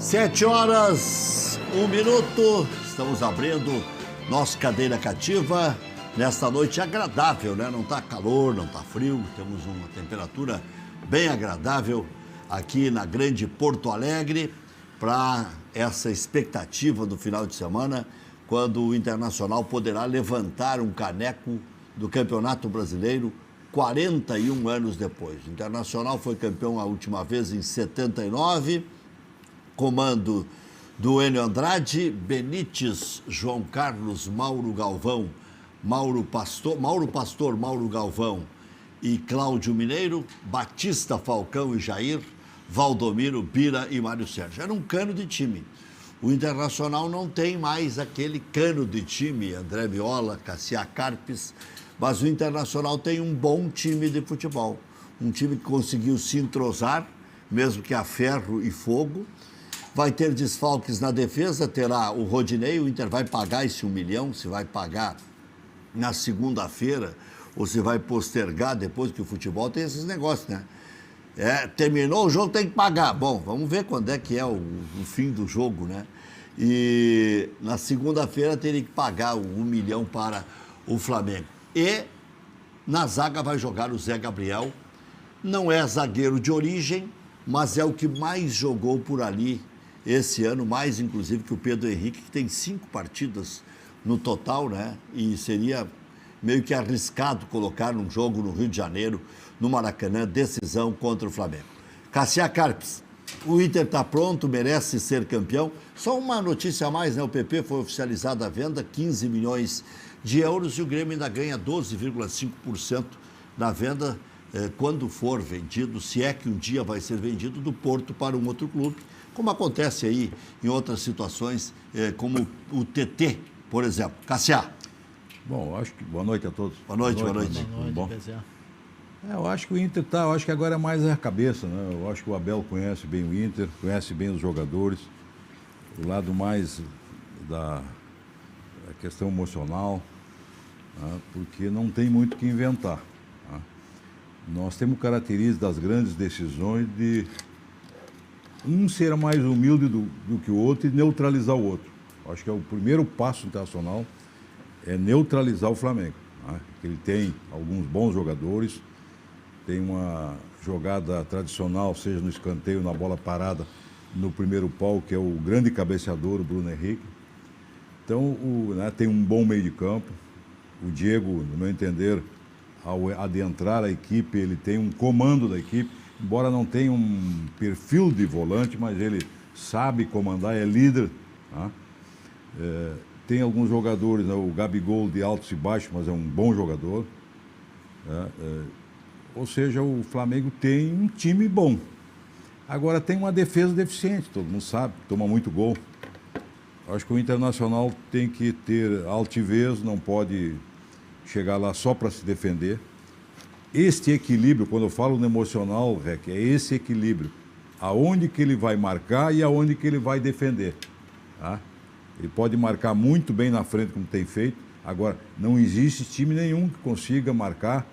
7 horas, 1 minuto, estamos abrindo nossa cadeira cativa nesta noite agradável, né? Não está calor, não está frio, temos uma temperatura bem agradável aqui na grande Porto Alegre para essa expectativa do final de semana, quando o Internacional poderá levantar um caneco do Campeonato Brasileiro 41 anos depois. O Internacional foi campeão a última vez em 79, comando do Enio Andrade, Benítez, João Carlos, Mauro Galvão, Mauro Pastor, Mauro Galvão e Cláudio Mineiro, Batista, Falcão e Jair, Valdomiro, Bira e Mário Sérgio. Era um cano de time. O Internacional não tem mais aquele cano de time, André Viola, Cassia Carpes, mas o Internacional tem um bom time de futebol. Um time que conseguiu se entrosar, mesmo que a ferro e fogo. Vai ter desfalques na defesa, terá o Rodinei, o Inter vai pagar esse 1 milhão, se vai pagar na segunda-feira ou se vai postergar depois, que o futebol tem esses negócios, né? Terminou o jogo, tem que pagar. Bom, vamos ver quando é que é o fim do jogo, né? E na segunda-feira teria que pagar o 1 milhão para o Flamengo. E na zaga vai jogar o Zé Gabriel. Não é zagueiro de origem, mas é o que mais jogou por ali esse ano, mais inclusive que o Pedro Henrique, que tem 5 partidas no total, né? E seria meio que arriscado colocar num jogo no Rio de Janeiro, no Maracanã, decisão contra o Flamengo. Cassia Carpes, o Inter está pronto, merece ser campeão. Só uma notícia a mais, né? O PP foi oficializado a venda, 15 milhões de euros, e o Grêmio ainda ganha 12,5% da venda quando for vendido, se é que um dia vai ser vendido, do Porto para um outro clube, como acontece aí em outras situações, como o TT, por exemplo. Cassia. Bom, acho que boa noite a todos. Boa noite. Boa noite, bom. Eu acho que o Inter eu acho que agora é mais a cabeça, né? Eu acho que o Abel conhece bem o Inter, conhece bem os jogadores, o lado mais da questão emocional, né? Porque não tem muito o que inventar. Né? Nós temos características das grandes decisões de um ser mais humilde do que o outro e neutralizar o outro. Acho que é o primeiro passo internacional, é neutralizar o Flamengo. Né? Ele tem alguns bons jogadores, tem uma jogada tradicional, seja no escanteio, na bola parada, no primeiro pau, que é o grande cabeceador, o Bruno Henrique. Então, tem um bom meio de campo. O Diego, no meu entender, ao adentrar a equipe, ele tem um comando da equipe, embora não tenha um perfil de volante, mas ele sabe comandar, é líder. Tá? Tem alguns jogadores, né? O Gabigol de altos e baixos, mas é um bom jogador. Ou seja, o Flamengo tem um time bom. Agora tem uma defesa deficiente, todo mundo sabe, toma muito gol. Acho que o Internacional tem que ter altivez, não pode chegar lá só para se defender. Este equilíbrio, quando eu falo no emocional, Rec, é esse equilíbrio. Aonde que ele vai marcar e aonde que ele vai defender. Tá? Ele pode marcar muito bem na frente, como tem feito. Agora, não existe time nenhum que consiga marcar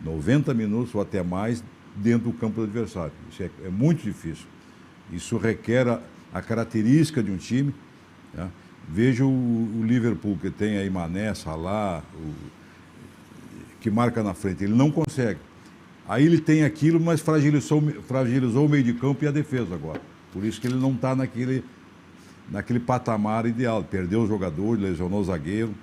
90 minutos ou até mais dentro do campo do adversário. Isso é muito difícil. Isso requer a característica de um time. Tá? Veja o Liverpool, que tem aí Mané, Salah, que marca na frente. Ele não consegue. Aí ele tem aquilo, mas fragilizou o meio de campo e a defesa agora. Por isso que ele não está naquele patamar ideal. Perdeu o jogador, lesionou o zagueiro.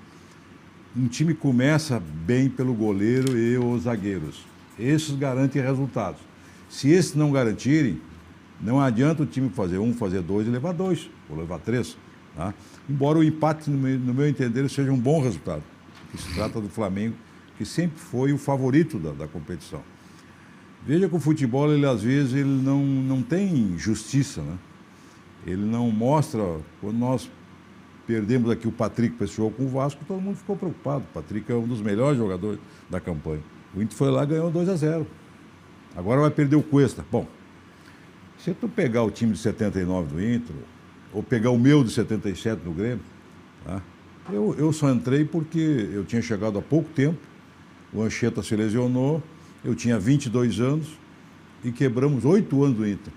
Um time começa bem pelo goleiro e os zagueiros. Esses garantem resultados. Se esses não garantirem, não adianta o time fazer 1, fazer 2 e levar 2, ou levar 3. Tá? Embora o empate, no meu entender, seja um bom resultado. Que se trata do Flamengo, que sempre foi o favorito da competição. Veja que o futebol, ele, às vezes, ele não tem justiça, né? Ele não mostra... Quando nós perdemos aqui o Patrick para esse jogo com o Vasco, todo mundo ficou preocupado. O Patrick é um dos melhores jogadores da campanha. O Inter foi lá e ganhou 2-0. Agora vai perder o Cuesta. Bom, se tu pegar o time de 79 do Inter, ou pegar o meu de 77 do Grêmio, tá? Eu só entrei porque eu tinha chegado há pouco tempo, o Anchieta se lesionou, eu tinha 22 anos e quebramos 8 anos do Inter.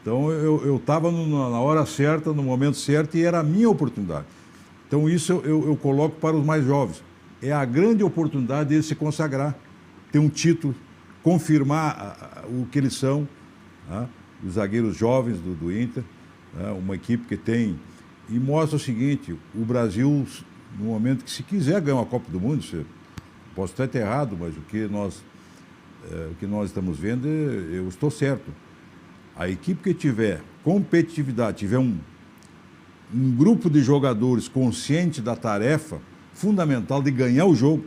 Então eu estava na hora certa, no momento certo, e era a minha oportunidade. Então isso eu coloco para os mais jovens. É a grande oportunidade deles se consagrar, ter um título, confirmar o que eles são, né? Os zagueiros jovens do Inter, né? Uma equipe que tem... E mostra o seguinte, o Brasil, no momento que se quiser ganhar uma Copa do Mundo, posso estar errado, mas o que nós estamos vendo, eu estou certo. A equipe que tiver competitividade, tiver um grupo de jogadores consciente da tarefa fundamental de ganhar o jogo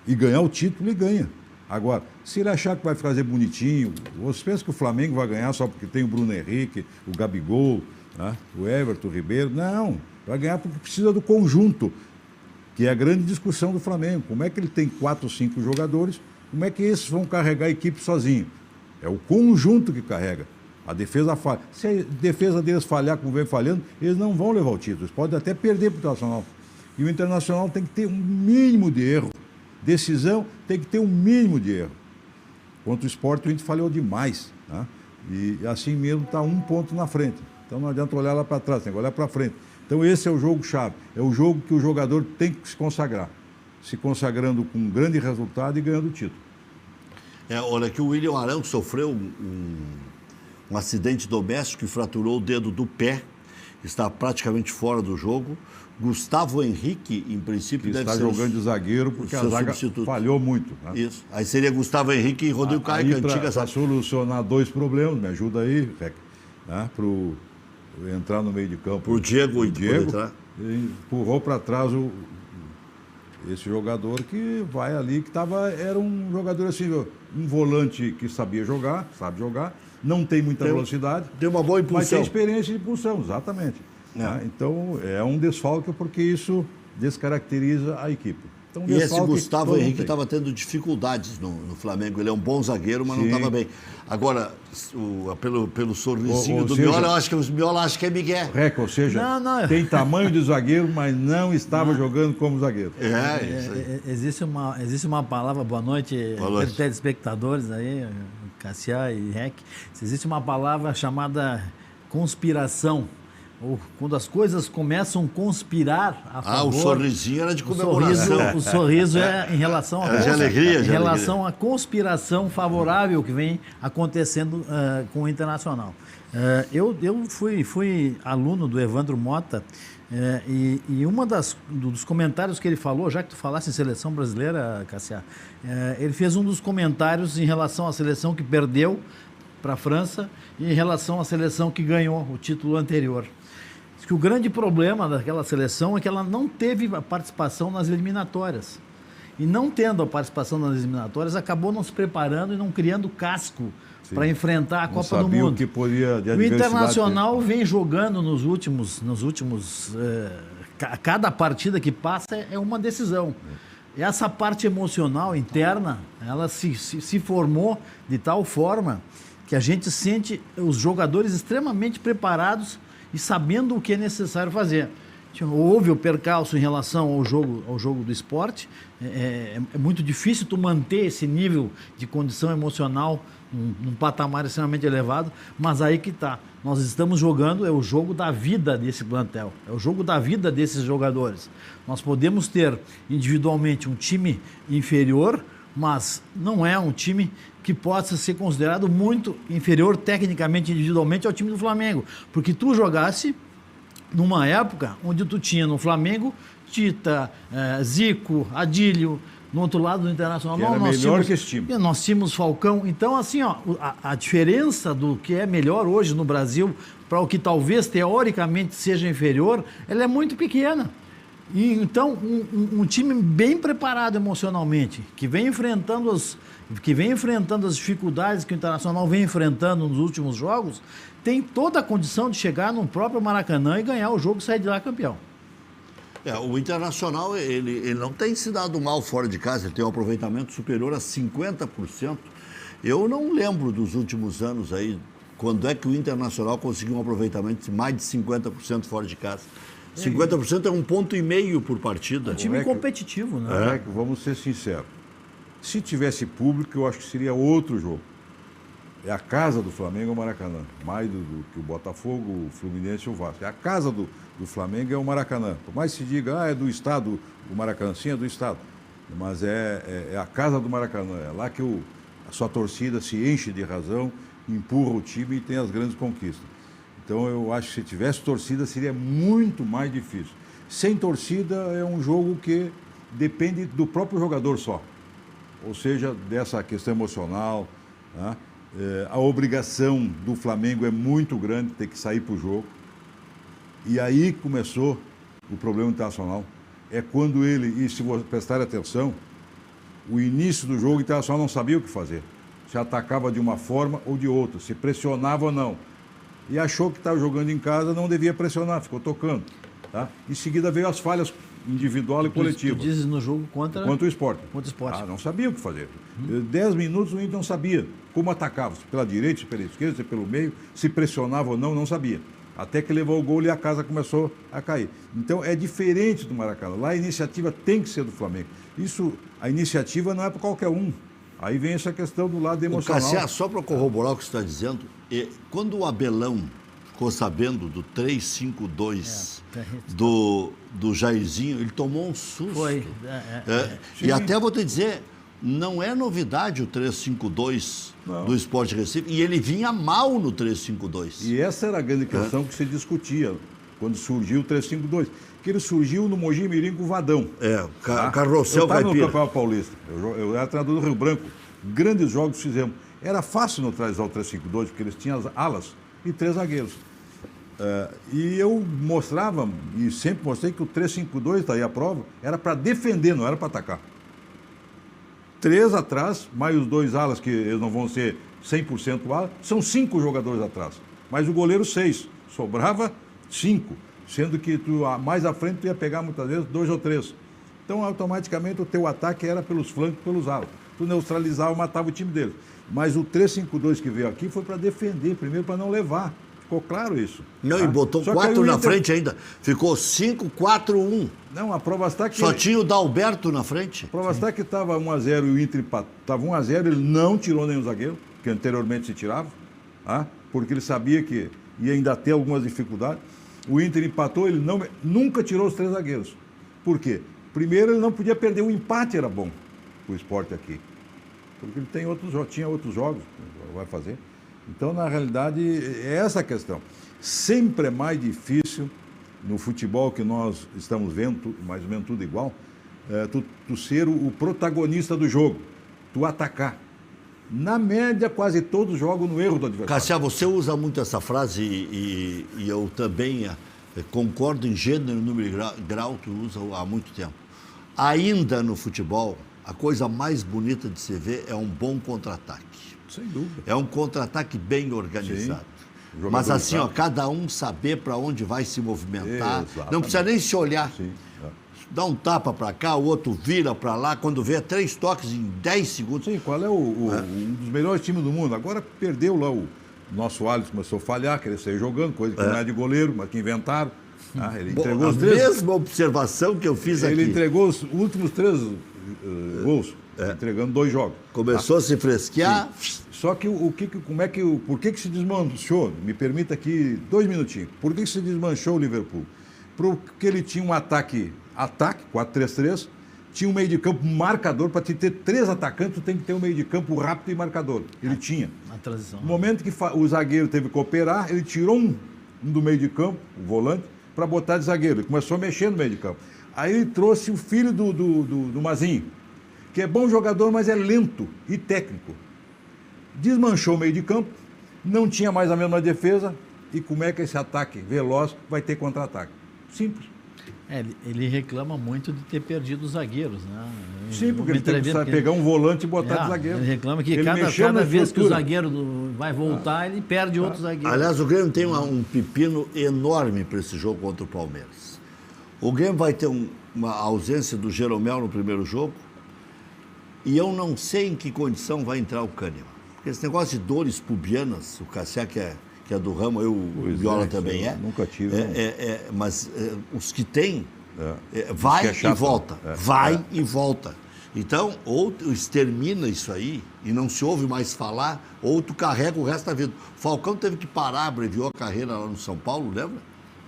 e ganhar o título, ele ganha. Agora, se ele achar que vai fazer bonitinho, você pensa que o Flamengo vai ganhar só porque tem o Bruno Henrique, o Gabigol, né? O Everton, o Ribeiro? Não, vai ganhar porque precisa do conjunto, que é a grande discussão do Flamengo. Como é que ele tem 4 ou 5 jogadores, como é que esses vão carregar a equipe sozinho? É o conjunto que carrega. A defesa falha. Se a defesa deles falhar como vem falhando, eles não vão levar o título. Eles podem até perder para o Internacional. E o Internacional tem que ter um mínimo de erro. Decisão tem que ter um mínimo de erro. Contra o Sport, o Inter falhou demais. Né? E assim mesmo está 1 ponto na frente. Então não adianta olhar lá para trás, tem que olhar para frente. Então esse é o jogo-chave. É o jogo que o jogador tem que se consagrar. Se consagrando com um grande resultado e ganhando o título. Olha que o William Arão sofreu um acidente doméstico e fraturou o dedo do pé, está praticamente fora do jogo. Gustavo Henrique, em princípio, deve ser jogando de zagueiro porque a zaga falhou muito. Né? Isso. Aí seria Gustavo Henrique e Rodrigo Caio, antiga. Para solucionar 2 problemas, me ajuda aí, Rec, né? Para entrar no meio de campo. O Diego entrar. Empurrou para trás esse jogador que vai ali, que era um jogador assim, um volante que sabia jogar, sabe jogar, não tem muita velocidade. Tem uma boa impulsão. Mas tem experiência de impulsão, exatamente. Né? Então, é um desfalque porque isso descaracteriza a equipe. Então, e esse Gustavo Henrique estava tendo dificuldades no Flamengo. Ele é um bom zagueiro, mas não estava bem. Agora, pelo sorrisinho do Miola, eu acho que o Miola acha que é Miguel. Ou seja, tem tamanho de zagueiro, mas não estava jogando como zagueiro. Existe uma palavra, boa noite, telespectadores aí, Cassiá e Rec. Existe uma palavra chamada conspiração. Ou quando as coisas começam a conspirar a favor... o sorrisinho era de comemoração. O sorriso é em relação à conspiração favorável que vem acontecendo com o Internacional. Eu fui aluno do Evandro Mota e uma dos comentários que ele falou, já que tu falasse em seleção brasileira, Cassiá, ele fez um dos comentários em relação à seleção que perdeu para a França e em relação à seleção que ganhou o título anterior. Que o grande problema daquela seleção é que ela não teve a participação nas eliminatórias. E não tendo a participação nas eliminatórias, acabou não se preparando e não criando casco para enfrentar a Copa do Mundo. O que podia de o Internacional vem jogando nos últimos cada partida que passa é uma decisão. Essa parte emocional interna, ela se formou de tal forma que a gente sente os jogadores extremamente preparados e sabendo o que é necessário fazer. Houve o percalço em relação ao jogo do esporte. É muito difícil tu manter esse nível de condição emocional num patamar extremamente elevado, mas aí que está. Nós estamos jogando, é o jogo da vida desse plantel, é o jogo da vida desses jogadores. Nós podemos ter individualmente um time inferior, mas não é um time que possa ser considerado muito inferior tecnicamente, individualmente ao time do Flamengo. Porque tu jogasse numa época onde tu tinha no Flamengo Tita, Zico, Adílio, no outro lado do Internacional. Que era melhor que esse time. Nós tínhamos Falcão. Então, assim, a diferença do que é melhor hoje no Brasil para o que talvez teoricamente seja inferior, ela é muito pequena. E, então, um time bem preparado emocionalmente, que vem enfrentando as dificuldades que o Internacional vem enfrentando nos últimos jogos, tem toda a condição de chegar no próprio Maracanã e ganhar o jogo e sair de lá campeão. O Internacional, ele não tem se dado mal fora de casa, ele tem um aproveitamento superior a 50%. Eu não lembro dos últimos anos aí, quando é que o Internacional conseguiu um aproveitamento de mais de 50% fora de casa. 50% é 1,5 ponto por partida. É um time competitivo, né? Vamos ser sinceros. Se tivesse público, eu acho que seria outro jogo. É a casa do Flamengo, é o Maracanã. Mais do que o Botafogo, o Fluminense e o Vasco. É a casa do Flamengo, é o Maracanã. Por mais que se diga, é do Estado, o Maracanã. Sim, é do Estado. Mas é a casa do Maracanã. É lá que a sua torcida se enche de razão, empurra o time e tem as grandes conquistas. Então eu acho que se tivesse torcida seria muito mais difícil. Sem torcida é um jogo que depende do próprio jogador só. Ou seja, dessa questão emocional, né? A obrigação do Flamengo é muito grande, ter que sair para o jogo. E aí começou o problema internacional. É quando ele, e se você prestar atenção, o início do jogo o Internacional não sabia o que fazer. Se atacava de uma forma ou de outra, se pressionava ou não. E achou que estava jogando em casa, não devia pressionar, ficou tocando. Tá? Em seguida veio as falhas individual e coletiva. Tu dizes no jogo contra o Sport. Contra o Sport. Não sabia o que fazer. 10 minutos o Inter não sabia como atacava, se pela direita, se pela esquerda, se pelo meio, se pressionava ou não sabia. Até que levou o gol e a casa começou a cair. Então é diferente do Maracanã. Lá a iniciativa tem que ser do Flamengo. A iniciativa não é para qualquer um. Aí vem essa questão do lado emocional. Cassiá, só para corroborar o que você está dizendo, quando o Abelão ficou sabendo do 3-5-2 do Jairzinho, ele tomou um susto. Foi. E até vou te dizer, não é novidade o 3-5-2 do Sport Recife, e ele vinha mal no 3-5-2. E essa era a grande questão que se discutia quando surgiu o 3-5-2, que ele surgiu no Mogi Mirim com o Vadão. Carrossel Caipira. Eu estava no Campeonato Paulista, eu era treinador do Rio Branco, grandes jogos fizemos. Era fácil neutralizar o 3-5-2, porque eles tinham as alas e 3 zagueiros. E eu mostrava, e sempre mostrei que o 3-5-2, está aí a prova, era para defender, não era para atacar. 3 atrás, mais os 2 alas, que eles não vão ser 100% alas, são 5 jogadores atrás. Mas o goleiro 6, sobrava 5, sendo que mais à frente tu ia pegar muitas vezes 2 ou 3. Então automaticamente o teu ataque era pelos flancos, pelos alas. Tu neutralizava, matava o time deles. Mas o 3-5-2 que veio aqui foi para defender, primeiro para não levar. Ficou claro isso. Não, e botou 4 na frente ainda. Ficou 5-4-1. Não, a prova está que... Só tinha o Dalberto na frente. A prova está que estava 1-0 e o Inter estava 1-0, ele não tirou nenhum zagueiro, que anteriormente se tirava, porque ele sabia que ia ainda ter algumas dificuldades. O Inter empatou, ele nunca tirou os 3 zagueiros. Por quê? Primeiro, ele não podia perder, o empate era bom para o Sport aqui. Porque ele tinha outros jogos, vai fazer. Então, na realidade, é essa a questão. Sempre é mais difícil, no futebol que nós estamos vendo, mais ou menos tudo igual, tu ser o protagonista do jogo, tu atacar. Na média, quase todos jogam no erro do adversário. Cassiá, você usa muito essa frase e eu também concordo em gênero, número e grau, tu usa há muito tempo. Ainda no futebol, a coisa mais bonita de se ver é um bom contra-ataque. Sem dúvida. É um contra-ataque bem organizado. Mas assim, cada um saber para onde vai se movimentar. Exatamente. Não precisa nem se olhar. Sim. Dá um tapa para cá, o outro vira para lá. Quando vê 3 toques em 10 segundos. Sim, qual é um dos melhores times do mundo? Agora perdeu lá o nosso Alisson, começou a falhar, querer sair jogando, coisa que não é de goleiro, mas que inventaram. Ele entregou os 3... A mesma observação que eu fiz aqui. Ele entregou os últimos 3 gols. Entregando 2 jogos. Começou a se fresquear. Sim. Só que por que se desmanchou? Me permita aqui 2 minutinhos. Por que se desmanchou o Liverpool? Porque ele tinha um ataque 4-3-3, tinha um meio de campo marcador. Para te ter 3 atacantes, tu tem que ter um meio de campo rápido e marcador. Ele tinha. A transição. No momento que o zagueiro teve que operar, ele tirou um do meio de campo, o volante, para botar de zagueiro. Ele começou a mexer no meio de campo. Aí ele trouxe o filho do Mazinho, que é bom jogador, mas é lento e técnico. Desmanchou o meio de campo, não tinha mais a mesma defesa, e como é que esse ataque veloz vai ter contra-ataque? Simples. Ele reclama muito de ter perdido os zagueiros, né? Sim, porque ele tem que pegar um volante e botar de zagueiro. Ele reclama que cada vez que o zagueiro vai voltar, ele perde outro zagueiro. Aliás, o Grêmio tem um pepino enorme para esse jogo contra o Palmeiras. O Grêmio vai ter uma ausência do Jeromel no primeiro jogo, e eu não sei em que condição vai entrar o Kahneman. Porque esse negócio de dores pubianas, o Cassiá, que é do ramo, o Viola também é. Nunca tive. Mas os que têm, vai e volta. Vai e volta. Então, ou tu extermina isso aí e não se ouve mais falar, ou tu carrega o resto da vida. O Falcão teve que parar, abreviou a carreira lá no São Paulo, lembra?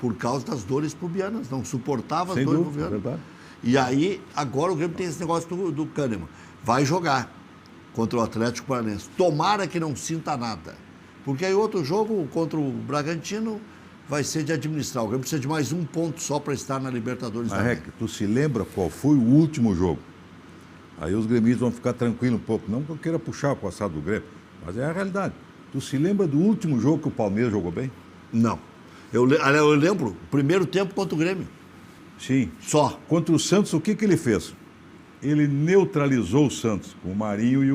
Por causa das dores pubianas, não suportava as dores pubianas. Verdade. E aí, agora o Grêmio tem esse negócio do Kahneman. Vai jogar contra o Atlético Paranaense. Tomara que não sinta nada. Porque aí outro jogo contra o Bragantino vai ser de administrar. O Grêmio precisa de mais um ponto só para estar na Libertadores. Tu se lembra qual foi o último jogo? Aí os gremistas vão ficar tranquilos um pouco. Não que eu queira puxar o passado do Grêmio, mas é a realidade. Tu se lembra do último jogo que o Palmeiras jogou bem? Não. Eu lembro, primeiro tempo contra o Grêmio. Sim. Só. Contra o Santos, o que ele fez? Ele neutralizou o Santos, com o Marinho e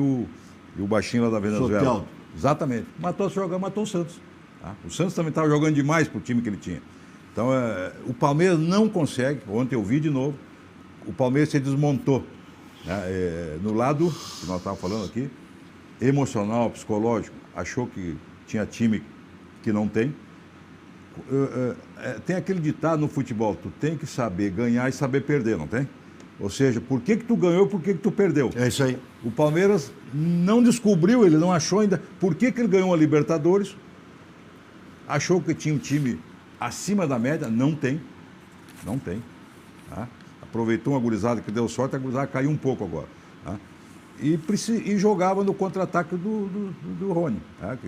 o baixinho lá da Venezuela. Soteldo. Exatamente. Matou o Santos. Tá? O Santos também estava jogando demais para o time que ele tinha. Então, o Palmeiras não consegue. Ontem eu vi de novo. O Palmeiras se desmontou. No lado, que nós estávamos falando aqui, emocional, psicológico, achou que tinha time que não tem. Tem aquele ditado no futebol, tu tem que saber ganhar e saber perder, não tem? Ou seja, por que tu ganhou, por que tu perdeu? É isso aí. O Palmeiras não descobriu, ele não achou ainda por que ele ganhou a Libertadores, achou que tinha um time acima da média, não tem. Tá? Aproveitou uma gurizada que deu sorte, a gurizada caiu um pouco agora. Tá? E jogava no contra-ataque do Rony. Tá?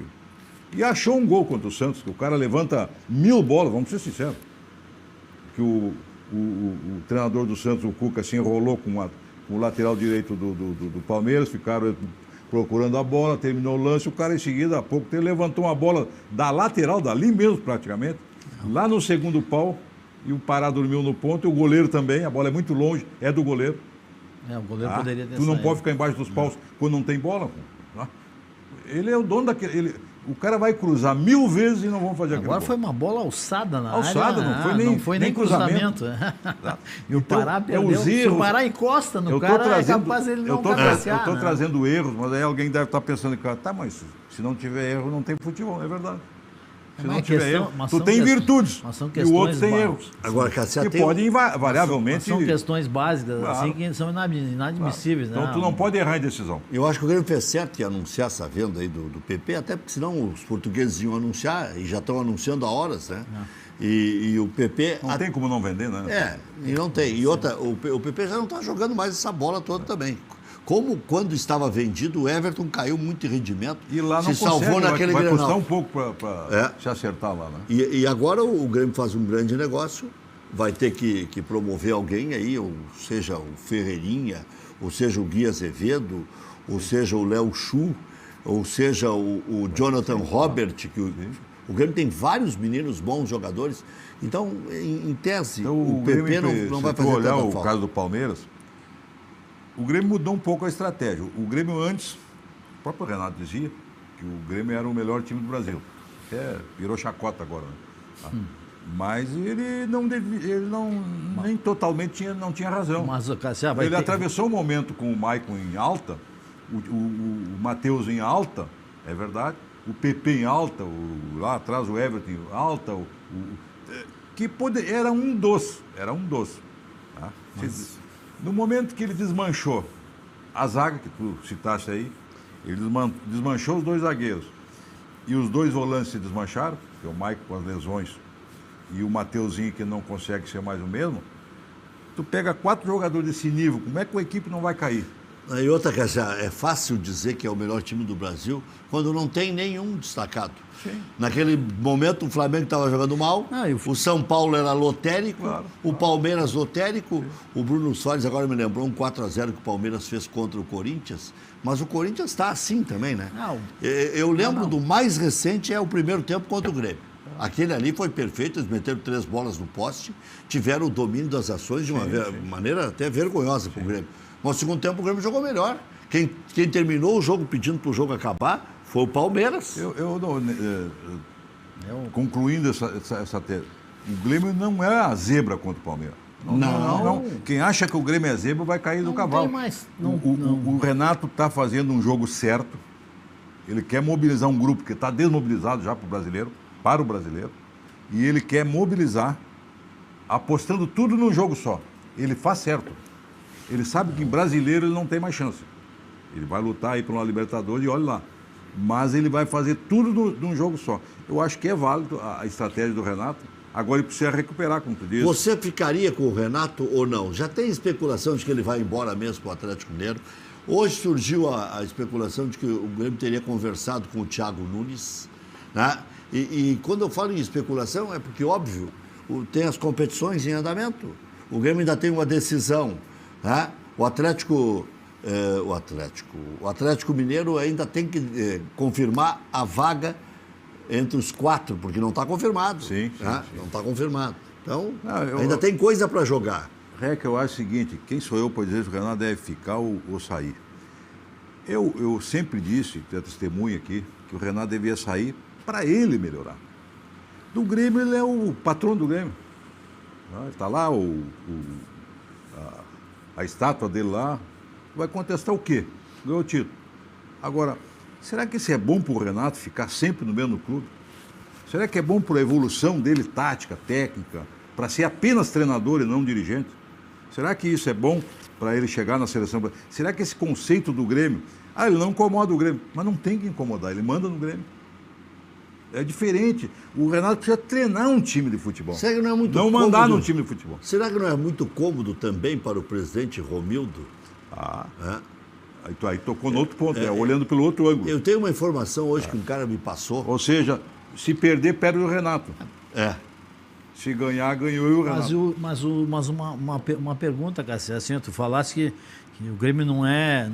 E achou um gol contra o Santos, que o cara levanta 1000 bolas, vamos ser sinceros. Que o treinador do Santos, o Cuca, se enrolou com o lateral direito do Palmeiras, ficaram procurando a bola, terminou o lance, o cara em seguida, há pouco tempo, levantou uma bola da lateral, dali mesmo praticamente, lá no segundo pau, e o Pará dormiu no ponto, e o goleiro também, a bola é muito longe, é do goleiro. O goleiro poderia ter Tu não pode ficar embaixo dos paus quando não tem bola. Tá? Ele é o dono daquele... O cara vai cruzar 1000 vezes e não vão fazer aquilo. Agora foi uma bola alçada na área. Alçada, não foi nem cruzamento. E o Pará perdeu. Os erros, se o Pará encosta no cara, é capaz ele não cabecear. Eu estou trazendo erros, mas aí alguém deve estar pensando, tá, mas se não tiver erro, não tem futebol, é verdade. Se não tiver erro, tu tem virtudes e o outro tem erros. Agora, Cássio, que podem invariavelmente... São questões básicas, assim, que são inadmissíveis. Então, tu não pode errar em decisão. Eu acho que o Grêmio fez certo em anunciar essa venda aí do PP, até porque senão os portugueses iam anunciar, e já estão anunciando há horas, né? E o PP... Não tem como não vender, né? E não tem. E outra, o PP já não está jogando mais essa bola toda também. Como quando estava vendido, o Everton caiu muito em rendimento. E lá não se salvou naquele vai Grenal. Custar um pouco para se acertar lá, né? E agora o Grêmio faz um grande negócio, vai ter que promover alguém aí, ou seja, o Ferreirinha, ou seja, o Gui Azevedo, ou seja, o Léo Chu, ou seja, o Jonathan Robert, que o Grêmio tem vários meninos bons jogadores. Então, em tese, então, o PP não vai fazer olhar tanta o falta. caso do Palmeiras, o Grêmio mudou um pouco a estratégia. O Grêmio antes, o próprio Renato dizia que o Grêmio era o melhor time do Brasil. Até virou chacota agora, né? Mas ele nem totalmente não tinha razão. Mas, ele atravessou um momento com o Maicon em alta, o Matheus em alta, é verdade, o PP em alta, lá atrás o Everton em alta, era um dos. Tá? No momento que ele desmanchou a zaga, que tu citaste aí, ele desmanchou os 2 zagueiros e os 2 volantes se desmancharam, que é o Maicon com as lesões e o Mateuzinho que não consegue ser mais o mesmo, tu pega 4 jogadores desse nível, como é que a equipe não vai cair? E outra, é fácil dizer que é o melhor time do Brasil quando não tem nenhum destacado. Sim. Naquele momento o Flamengo estava jogando mal, o São Paulo era lotérico, o Palmeiras lotérico, o Bruno Soares agora me lembrou um 4-0 que o Palmeiras fez contra o Corinthians, mas o Corinthians está assim também, né? Eu lembro do mais recente, é o primeiro tempo contra o Grêmio. Aquele ali foi perfeito, eles meteram 3 bolas no poste, tiveram o domínio das ações de uma maneira até vergonhosa para o Grêmio. Mas no segundo tempo o Grêmio jogou melhor. Quem terminou o jogo pedindo para o jogo acabar foi o Palmeiras. Concluindo essa tese, o Grêmio não é a zebra contra o Palmeiras. Não. Quem acha que o Grêmio é zebra vai cair do cavalo. Tem mais. O Renato está fazendo um jogo certo. Ele quer mobilizar um grupo que está desmobilizado já para o brasileiro. E ele quer mobilizar apostando tudo num jogo só. Ele faz certo. Ele sabe que em brasileiro ele não tem mais chance. Ele vai lutar aí por uma Libertadores e olha lá. Mas ele vai fazer tudo num jogo só. Eu acho que é válido a estratégia do Renato. Agora ele precisa recuperar, como tu disse. Você ficaria com o Renato ou não? Já tem especulação de que ele vai embora mesmo para o Atlético Mineiro. Hoje surgiu a especulação de que o Grêmio teria conversado com o Thiago Nunes, né? E quando eu falo em especulação é porque, óbvio, tem as competições em andamento. O Grêmio ainda tem uma decisão, né? O Atlético Mineiro ainda tem que confirmar a vaga entre os 4, porque não está confirmado. Sim, né? sim. Não está confirmado. Então, ainda tem coisa para jogar. Reca, eu acho o seguinte, quem sou eu para dizer se o Renato deve ficar ou sair? Eu sempre disse, tem testemunha aqui, que o Renato devia sair para ele melhorar. Do Grêmio, ele é o patrão do Grêmio. Está lá a estátua dele lá. Vai contestar o quê? Ganhou o título. Agora, será que isso é bom para o Renato ficar sempre no mesmo clube? Será que é bom para a evolução dele, tática, técnica, para ser apenas treinador e não dirigente? Será que isso é bom para ele chegar na seleção? Será que esse conceito do Grêmio... ele não incomoda o Grêmio, mas não tem que incomodar, ele manda no Grêmio. É diferente. O Renato precisa treinar um time de futebol. Será que não é muito não cômodo? Mandar num time de futebol. Será que não é muito cômodo também para o presidente Romildo? Aí tocou no outro ponto, olhando pelo outro ângulo. Eu tenho uma informação hoje que um cara me passou. Ou seja, se perder, perde o Renato. Se ganhar, ganhou o Renato. Mas uma pergunta, Cássio, assim, tu falaste que o Grêmio não é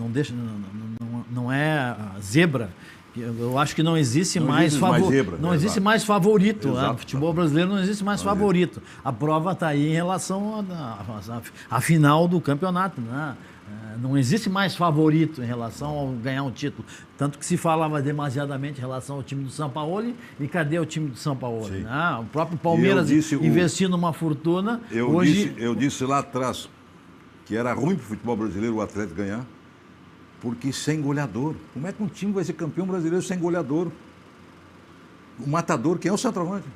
zebra. Eu acho que não existe mais favorito. Não existe mais favorito. No futebol brasileiro não existe mais favorito. A prova está aí em relação à final do campeonato, né? Não existe mais favorito em relação a ganhar um título. Tanto que se falava demasiadamente em relação ao time do São Paulo. E cadê o time do São Paulo? Né? O próprio Palmeiras investindo uma fortuna. Eu disse lá atrás que era ruim para o futebol brasileiro o Atlético ganhar, porque sem goleador. Como é que um time vai ser campeão brasileiro sem goleador? O matador, quem é o centroavante?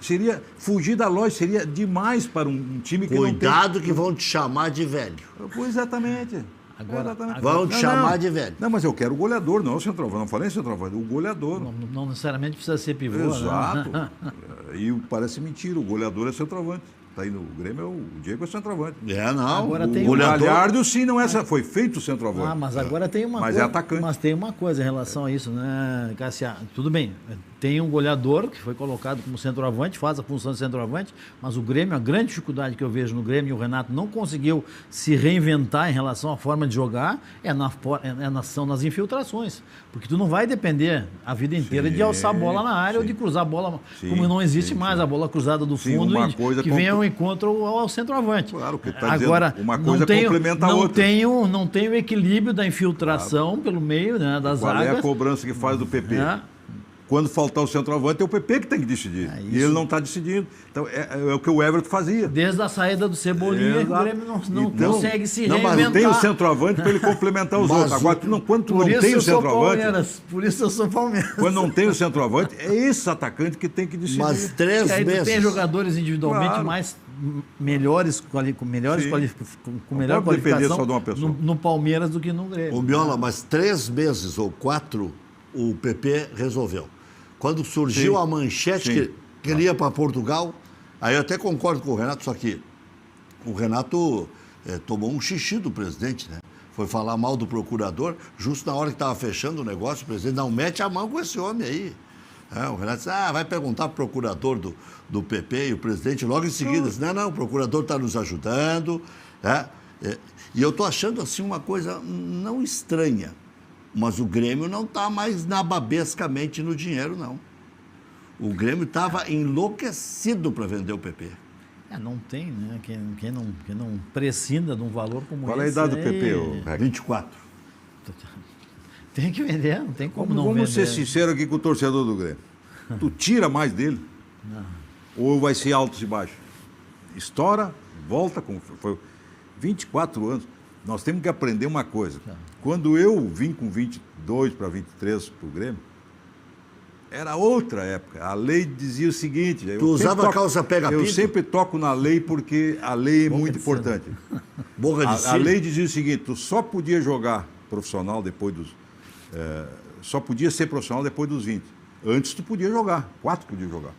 Seria fugir da lógica, seria demais para um time que Cuidado não tem... que vão te chamar de velho. Exatamente. Vão te chamar de velho. Não, mas eu quero o goleador, não o centroavante. Não falei centroavante, o goleador. Não necessariamente precisa ser pivô. Exato. Né? E parece mentira, o goleador é centroavante. Está aí no Grêmio, o Diego é centroavante. Não. Agora o Galhardo, sim, não é. Foi feito centroavante. Mas agora tem uma coisa. Mas é atacante. Mas tem uma coisa em relação a isso, né, Cássio? Tudo bem, tem um goleador que foi colocado como centroavante, faz a função de centroavante, mas o Grêmio, a grande dificuldade que eu vejo no Grêmio, e o Renato não conseguiu se reinventar em relação à forma de jogar, são nas infiltrações. Porque tu não vai depender a vida inteira de alçar a bola na área ou de cruzar a bola, como não existe mais a bola cruzada do fundo que vem ao encontro ao centroavante. Claro, que está agora, dizendo, uma coisa complementa a outra. Não tem o equilíbrio da infiltração pelo meio, né, das Qual zagas. É a cobrança que faz do PP? Quando faltar o centroavante, é o PP que tem que decidir. E ele não está decidindo. Então, é o que o Everton fazia. Desde a saída do Cebolinha, o Grêmio não consegue se reinventar. Mas tem o centroavante para ele complementar os outros. Agora, quando tu não tem o centroavante... Por isso eu sou Palmeiras. Quando não tem o centroavante, é esse atacante que tem que decidir. Mas 3 meses... Aí tu tem jogadores individualmente melhores com melhor qualificação só de uma pessoa. No Palmeiras do que no Grêmio. O Miola, mas 3 meses ou 4 o PP resolveu. Quando surgiu a manchete que ele ia para Portugal, aí eu até concordo com o Renato, só que o Renato tomou um xixi do presidente, né? Foi falar mal do procurador, justo na hora que estava fechando o negócio, o presidente não mete a mão com esse homem aí. O Renato disse, vai perguntar para o procurador do PP, e o presidente logo em seguida disse, não, o procurador está nos ajudando. E eu estou achando assim uma coisa não estranha. Mas o Grêmio não está mais nababescamente no dinheiro, não. O Grêmio estava enlouquecido para vender o PP. Não tem, né? Quem não prescinda de um valor como esse. Qual é a idade do PP? 24. Tem que vender, não tem como não vender. Vamos ser sinceros aqui com o torcedor do Grêmio. Tu tira mais dele? Não. Ou vai ser altos e baixos? Estoura, volta, como foi 24 anos. Nós temos que aprender uma coisa. Quando eu vim com 22 para 23 para o Grêmio, era outra época. A lei dizia o seguinte... Tu usava calça pega-pilha? Eu sempre toco na lei porque a lei é muito importante. Boca de A sino. lei dizia o seguinte, tu só podia jogar profissional depois dos... só podia ser profissional depois dos 20. Antes tu podia jogar, 4 podia jogar.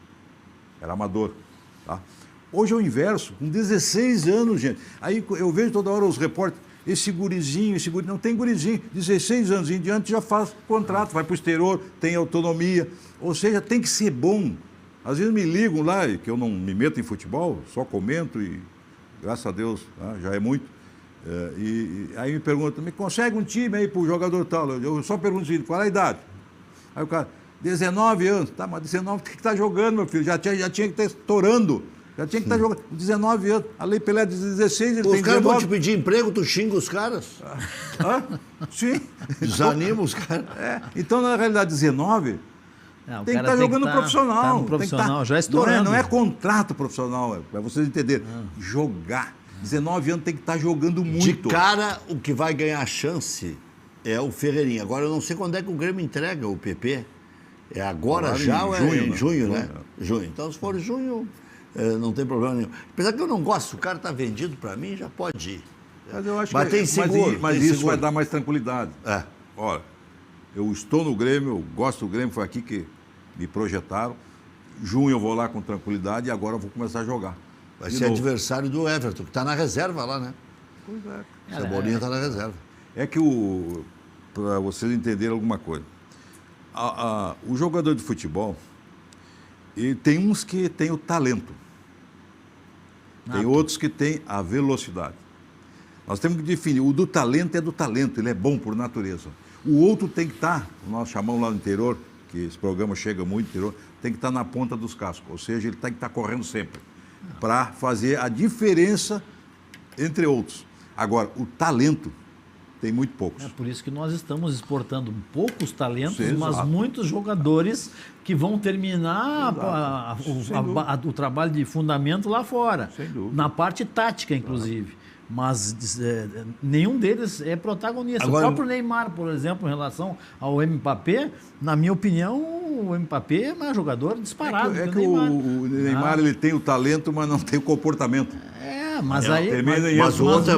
Era amador. Tá? Hoje é o inverso, com 16 anos, gente. Aí eu vejo toda hora os repórteres, esse gurizinho, não tem gurizinho, 16 anos em diante já faz contrato, vai para o exterior, tem autonomia. Ou seja, tem que ser bom. Às vezes me ligam lá, que eu não me meto em futebol, só comento e, graças a Deus, já é muito. E aí me perguntam, me consegue um time aí para o jogador tal? Eu só pergunto o seguinte, qual é a idade? Aí o cara, 19 anos. Tá, mas 19 tem que estar jogando, meu filho. Já tinha que estar estourando. Já tinha que estar jogando. 19 anos. A Lei Pelé diz 16, ele tem 19. Os caras vão te pedir emprego, tu xinga os caras. Sim. Desanima os caras. Então, na realidade, 19... tem que estar jogando profissional. Tá no profissional, já estourando. Não é contrato profissional, para vocês entenderem. Jogar. 19 anos tem que estar jogando muito. De cara, o que vai ganhar chance é o Ferreirinha. Agora, eu não sei quando é que o Grêmio entrega o PP. É agora já ou é em junho, né? Junho. Então, se for junho, não tem problema nenhum. Apesar que eu não gosto, se o cara está vendido para mim, já pode ir. Mas eu acho tem seguro. Mas tem isso seguro. vai dar mais tranquilidade. Olha, eu estou no Grêmio, eu gosto do Grêmio, foi aqui que me projetaram. Junho eu vou lá com tranquilidade e agora eu vou começar a jogar. Vai ser adversário do Everton, que está na reserva lá, né? Pois é. Cebolinha está na reserva. É que, para vocês entenderem alguma coisa, o jogador de futebol, tem uns que tem o talento, tem outros que tem a velocidade. Nós temos que definir, o do talento é do talento, ele é bom por natureza. O outro tem que estar, nós chamamos lá no interior, que esse programa chega muito no interior, tem que estar na ponta dos cascos, ou seja, ele tem que estar correndo sempre, para fazer a diferença entre outros. Agora, o talento tem muito poucos. É por isso que nós estamos exportando poucos talentos, Sim, mas exato. muitos jogadores que vão terminar o trabalho de fundamento lá fora. Sem dúvida. Na parte tática, inclusive. Mas nenhum deles é protagonista. Agora, o próprio Neymar, por exemplo, em relação ao Mbappé, na minha opinião, o Mbappé é mais jogador disparado. É que o Neymar ele tem o talento, mas não tem o comportamento. Mas aí... Mas o outro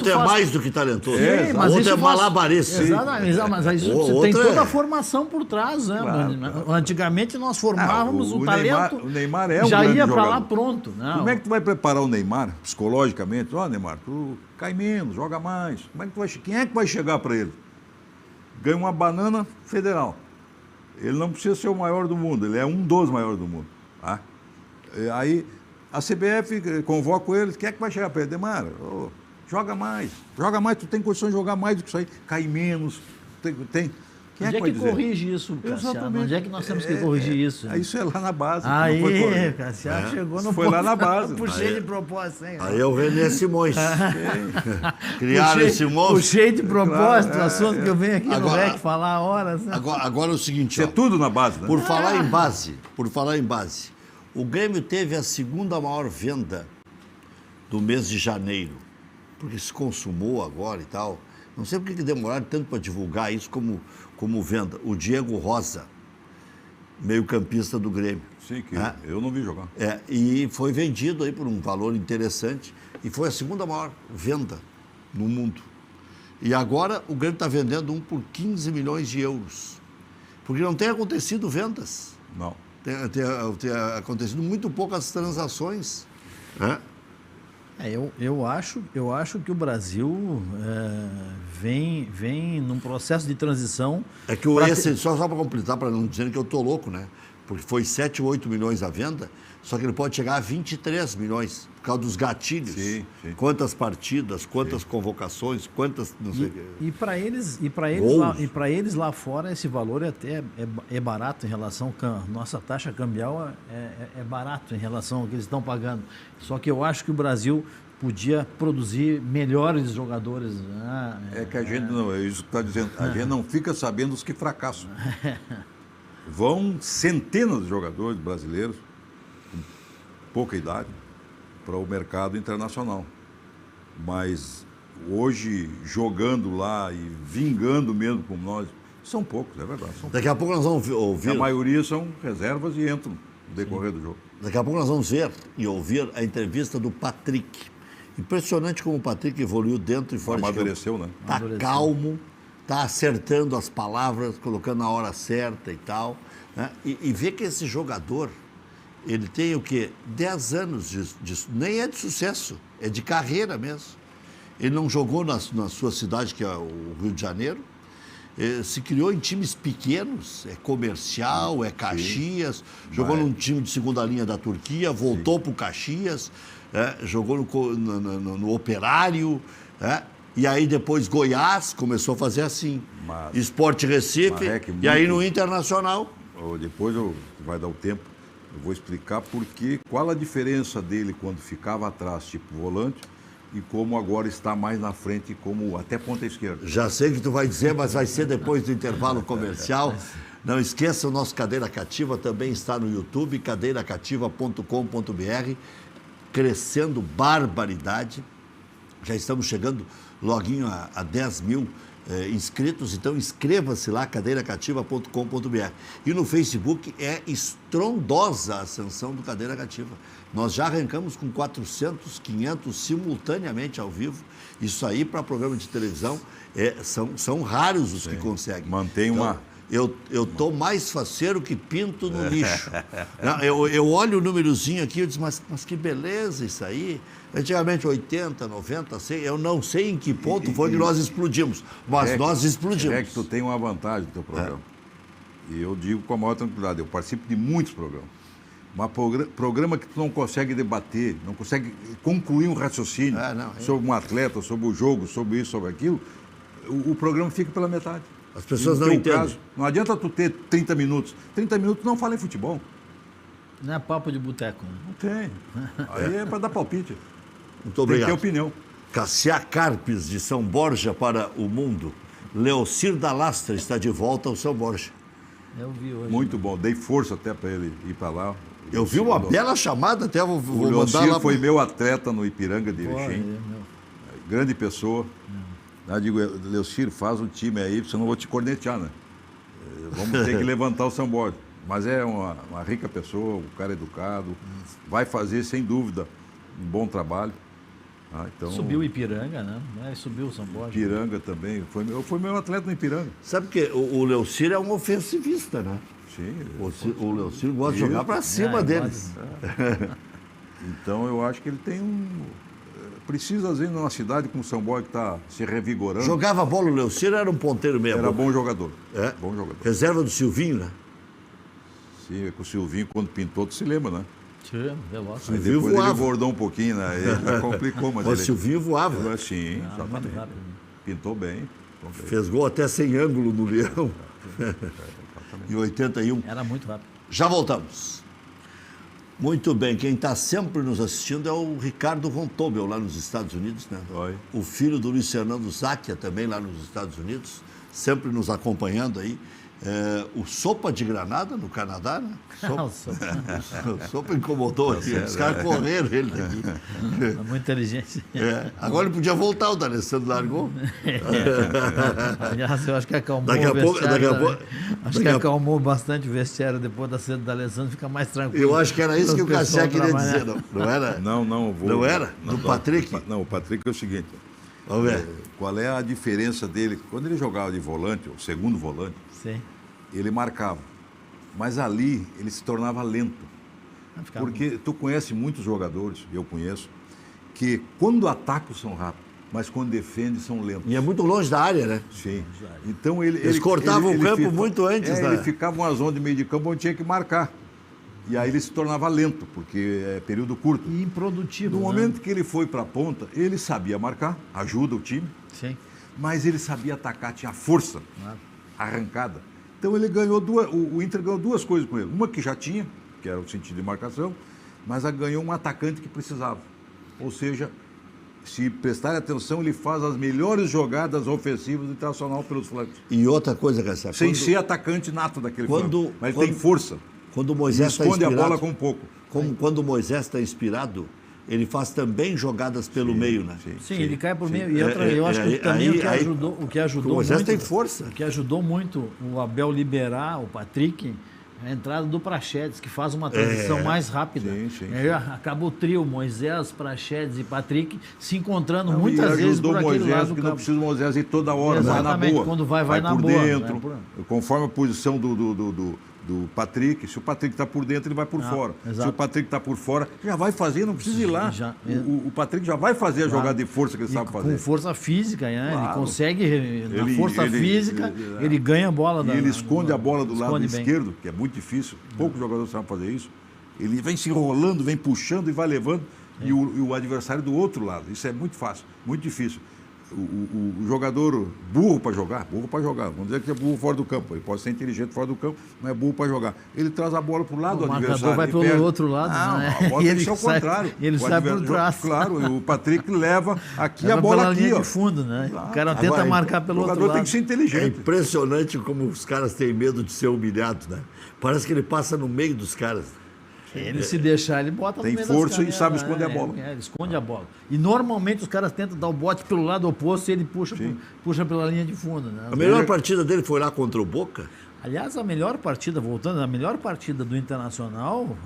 é mais do que talentoso. Mas o outro isso é malabarista. Exatamente, mas isso tem toda a formação por trás, né? Claro. Antigamente nós formávamos o talento, o Neymar é um já grande ia para jogador. lá pronto. Né? Como é que tu vai preparar o Neymar psicologicamente? Neymar, tu cai menos, joga mais. Quem é que vai chegar para ele? Ganha uma banana federal. Ele não precisa ser o maior do mundo, ele é um dos maiores do mundo. Tá? Aí a CBF convoca ele, quem é que vai chegar para ele? Neymar, joga mais, tu tem condições de jogar mais do que isso aí, cai menos, tem. Quem Onde é que corrige isso, Cassiano? Onde é que nós temos que corrigir isso? Isso é lá na base. Aí, Cassiano chegou no foi lá na base. Puxei de propósito, hein? Aí é o René Simões. Criaram esse monstro. Puxei de propósito, claro, assunto que eu venho aqui no REC falar horas. Né? Agora é o seguinte, isso é tudo na base, né? Por falar em base, o Grêmio teve a segunda maior venda do mês de janeiro, porque se consumou agora e tal. Não sei por que demoraram tanto para divulgar isso como venda. O Diego Rosa, meio-campista do Grêmio. Sim, que eu não vi jogar. E foi vendido aí por um valor interessante e foi a segunda maior venda no mundo. E agora o Grêmio está vendendo um por 15 milhões de euros. Porque não tem acontecido vendas. Não. Tem acontecido muito poucas transações. Eu acho que o Brasil vem num processo de transição. É que só para completar, para não dizer que eu estou louco, né? Porque foi 7 ou 8 milhões à venda, só que ele pode chegar a 23 milhões, por causa dos gatilhos. Sim. Quantas partidas, quantas convocações, quantas... não sei E para eles lá fora, esse valor é barato em relação... Nossa taxa cambial é barato em relação ao que eles estão pagando. Só que eu acho que o Brasil podia produzir melhores jogadores. Né? Que a gente não... É isso que está dizendo. A gente não fica sabendo os que fracassam. Vão centenas de jogadores brasileiros com pouca idade para o mercado internacional. Mas hoje, jogando lá e vingando mesmo como nós, são poucos, é verdade. Daqui a pouco nós vamos ouvir... A maioria são reservas e entram no decorrer do jogo. Daqui a pouco nós vamos ver e ouvir a entrevista do Patrick. Impressionante como o Patrick evoluiu dentro e fora de campo. Amadureceu, né? Está calmo, está acertando as palavras, colocando na hora certa e tal. Né? E vê que esse jogador, ele tem o quê? 10 anos nem é de sucesso, é de carreira mesmo. Ele não jogou na sua cidade, que é o Rio de Janeiro, se criou em times pequenos, é Comercial, é Caxias, jogou num time de segunda linha da Turquia, voltou para o Caxias, jogou no Operário, e aí depois Goiás começou a fazer assim, Sport Recife, e aí no Internacional. Depois vai dar o tempo, eu vou explicar qual a diferença dele quando ficava atrás, tipo volante, e como agora está mais na frente, como até ponta esquerda. Já sei o que tu vai dizer, mas vai ser depois do intervalo comercial. Não esqueça, o nosso Cadeira Cativa também está no YouTube, cadeiracativa.com.br, crescendo barbaridade. Já estamos chegando loguinho a 10 mil inscritos, então inscreva-se lá, cadeiracativa.com.br. E no Facebook é estrondosa a ascensão do Cadeira Cativa. Nós já arrancamos com 400, 500 simultaneamente ao vivo. Isso aí, para programa de televisão, são raros os que conseguem. Mantém então, eu estou mais faceiro que pinto no lixo. Eu olho o númerozinho aqui e eu digo, mas que beleza isso aí. Antigamente 80, 90, 100, eu não sei em que ponto foi que nós explodimos, mas nós explodimos. É que tu tem uma vantagem no teu programa. E eu digo com a maior tranquilidade, eu participo de muitos programas. Mas programa que tu não consegue debater, não consegue concluir um raciocínio sobre um atleta, sobre o jogo, sobre isso, sobre aquilo, o programa fica pela metade. As pessoas não entendem. Caso, não adianta tu ter 30 minutos. 30 minutos não fala em futebol. Não é papo de boteco. Né? Não tem. Aí é para dar palpite. Muito obrigado. Tem que ter opinião. Cassia Carpes, de São Borja para o mundo. Leocir da Lastra está de volta ao São Borja. Eu vi hoje. Muito bom. Dei força até para ele ir para lá. Eu vi uma bela chamada, até vou mandar lá. Foi meu atleta no Ipiranga de Erechim. Grande pessoa. Eu digo, Leocir, faz um time aí, senão eu vou te cornetear, né? Vamos ter que levantar o São Borja. Mas é uma rica pessoa, um cara educado, vai fazer, sem dúvida, um bom trabalho. Então, subiu o Ipiranga, né? Subiu o São Borja. Ipiranga também. Foi meu atleta no Ipiranga. Sabe que o Leocir é um ofensivista, né? Sim. O Leocir gosta de jogar para cima deles. Então, eu acho que ele tem precisa, às vezes, numa cidade como São Borja, que está se revigorando. Jogava bola o Leocir, era um ponteiro mesmo. Era bom jogador. Bom jogador. Reserva do Silvinho, né? Sim, com o Silvinho, quando pintou, tu se lembra, né? Sim, veloz. Aí depois ele engordou um pouquinho, né? Ele complicou, mas o Silvinho voava. Sim, exatamente. Pintou bem. Fez gol até sem ângulo no Leão. Em 81. Era muito rápido. Já voltamos. Muito bem, quem está sempre nos assistindo é o Ricardo Von Tobel, lá nos Estados Unidos, né? O filho do Luiz Fernando Záquia, também lá nos Estados Unidos, sempre nos acompanhando aí. O Sopa de Granada, no Canadá, né? O Sopa incomodou aqui, os caras correram ele daqui. Muito inteligente. Agora ele podia voltar, o D'Alessandro largou. Aliás, eu acho que acalmou o vestiário. Acho que acalmou bastante o vestiário depois da saída do D'Alessandro, fica mais tranquilo. Eu acho que era isso que o Cassia queria dizer, não era? Não. Não era? Do Patrick? Não, o Patrick é o seguinte. Vamos ver. Qual é a diferença dele? Quando ele jogava de volante, ou segundo volante, sim, ele marcava. Mas ali ele se tornava lento. Porque tu conhece muitos jogadores, eu conheço, que quando atacam são rápidos, mas quando defendem são lentos. E é muito longe da área, né? Sim. Então eles cortavam o campo muito antes. Ele ficava uma zona de meio de campo onde tinha que marcar. E aí ele se tornava lento, porque é período curto. E improdutivo. No momento que ele foi para a ponta, ele sabia marcar, ajuda o time. Sim. Mas ele sabia atacar, tinha força, arrancada. Então ele ganhou o Inter ganhou duas coisas com ele. Uma que já tinha, que era o sentido de marcação, mas ganhou um atacante que precisava. Ou seja, se prestar atenção, ele faz as melhores jogadas ofensivas do Internacional pelos flancos. E outra coisa, Garcia, sem ser atacante nato daquele flanco. Mas ele tem força. Quando o Moisés está inspirado, esconde a bola com um pouco. Quando o Moisés está inspirado, ele faz também jogadas pelo meio, né? Sim, ele cai por meio. E outra, eu acho que também o que ajudou o Moisés muito, tem força. O que ajudou muito o Abel liberar o Patrick A entrada do Praxedes, que faz uma transição mais rápida. Sim. Acaba o trio, Moisés, Praxedes e Patrick se encontrando Não, muitas e vezes por ajudou aquele Moisés, lado do que campo. não precisa o Moisés ir toda hora, vai na Exatamente, boa. quando vai na por boa, dentro, vai conforme a posição do Patrick. Se o Patrick está por dentro, ele vai por fora. exato. Se o Patrick está por fora, já vai fazer, não precisa ir lá. O Patrick já vai fazer a jogada de força que ele sabe fazer. Com força física, né? Claro. Ele consegue, na força Ele- física, ele ganha a bola. E ele esconde a bola do lado esconde bem. esquerdo, que é muito difícil. Poucos jogadores sabem fazer isso. Ele vem se enrolando, vem puxando e vai levando. E o adversário do outro lado. Isso é muito fácil, muito difícil. O jogador burro para jogar. Vamos dizer que é burro fora do campo. Ele pode ser inteligente fora do campo, mas é burro para jogar. Ele traz a bola para o lado do adversário. O marcador vai e pelo perde. outro lado. Não, né? a bola E tem que ser ao sai- contrário. Ele O sai por adversário- trás. Claro, o Patrick leva aqui Leva a bola pela aqui. linha Ó. de fundo, né? Claro. O cara tenta Agora, marcar O pelo outro jogador lado. tem que ser É inteligente. impressionante como os caras têm medo de ser humilhados, né? Parece que ele passa no meio dos caras. Ele se deixar, ele bota Tem no meio das força e canelas, sabe esconder a né? bola. Ele esconde a bola. E normalmente os caras tentam dar o bote pelo lado oposto e ele puxa pela linha de fundo. Né? A melhor partida dele foi lá contra o Boca. Aliás, a melhor partida, voltando, a melhor partida do Internacional,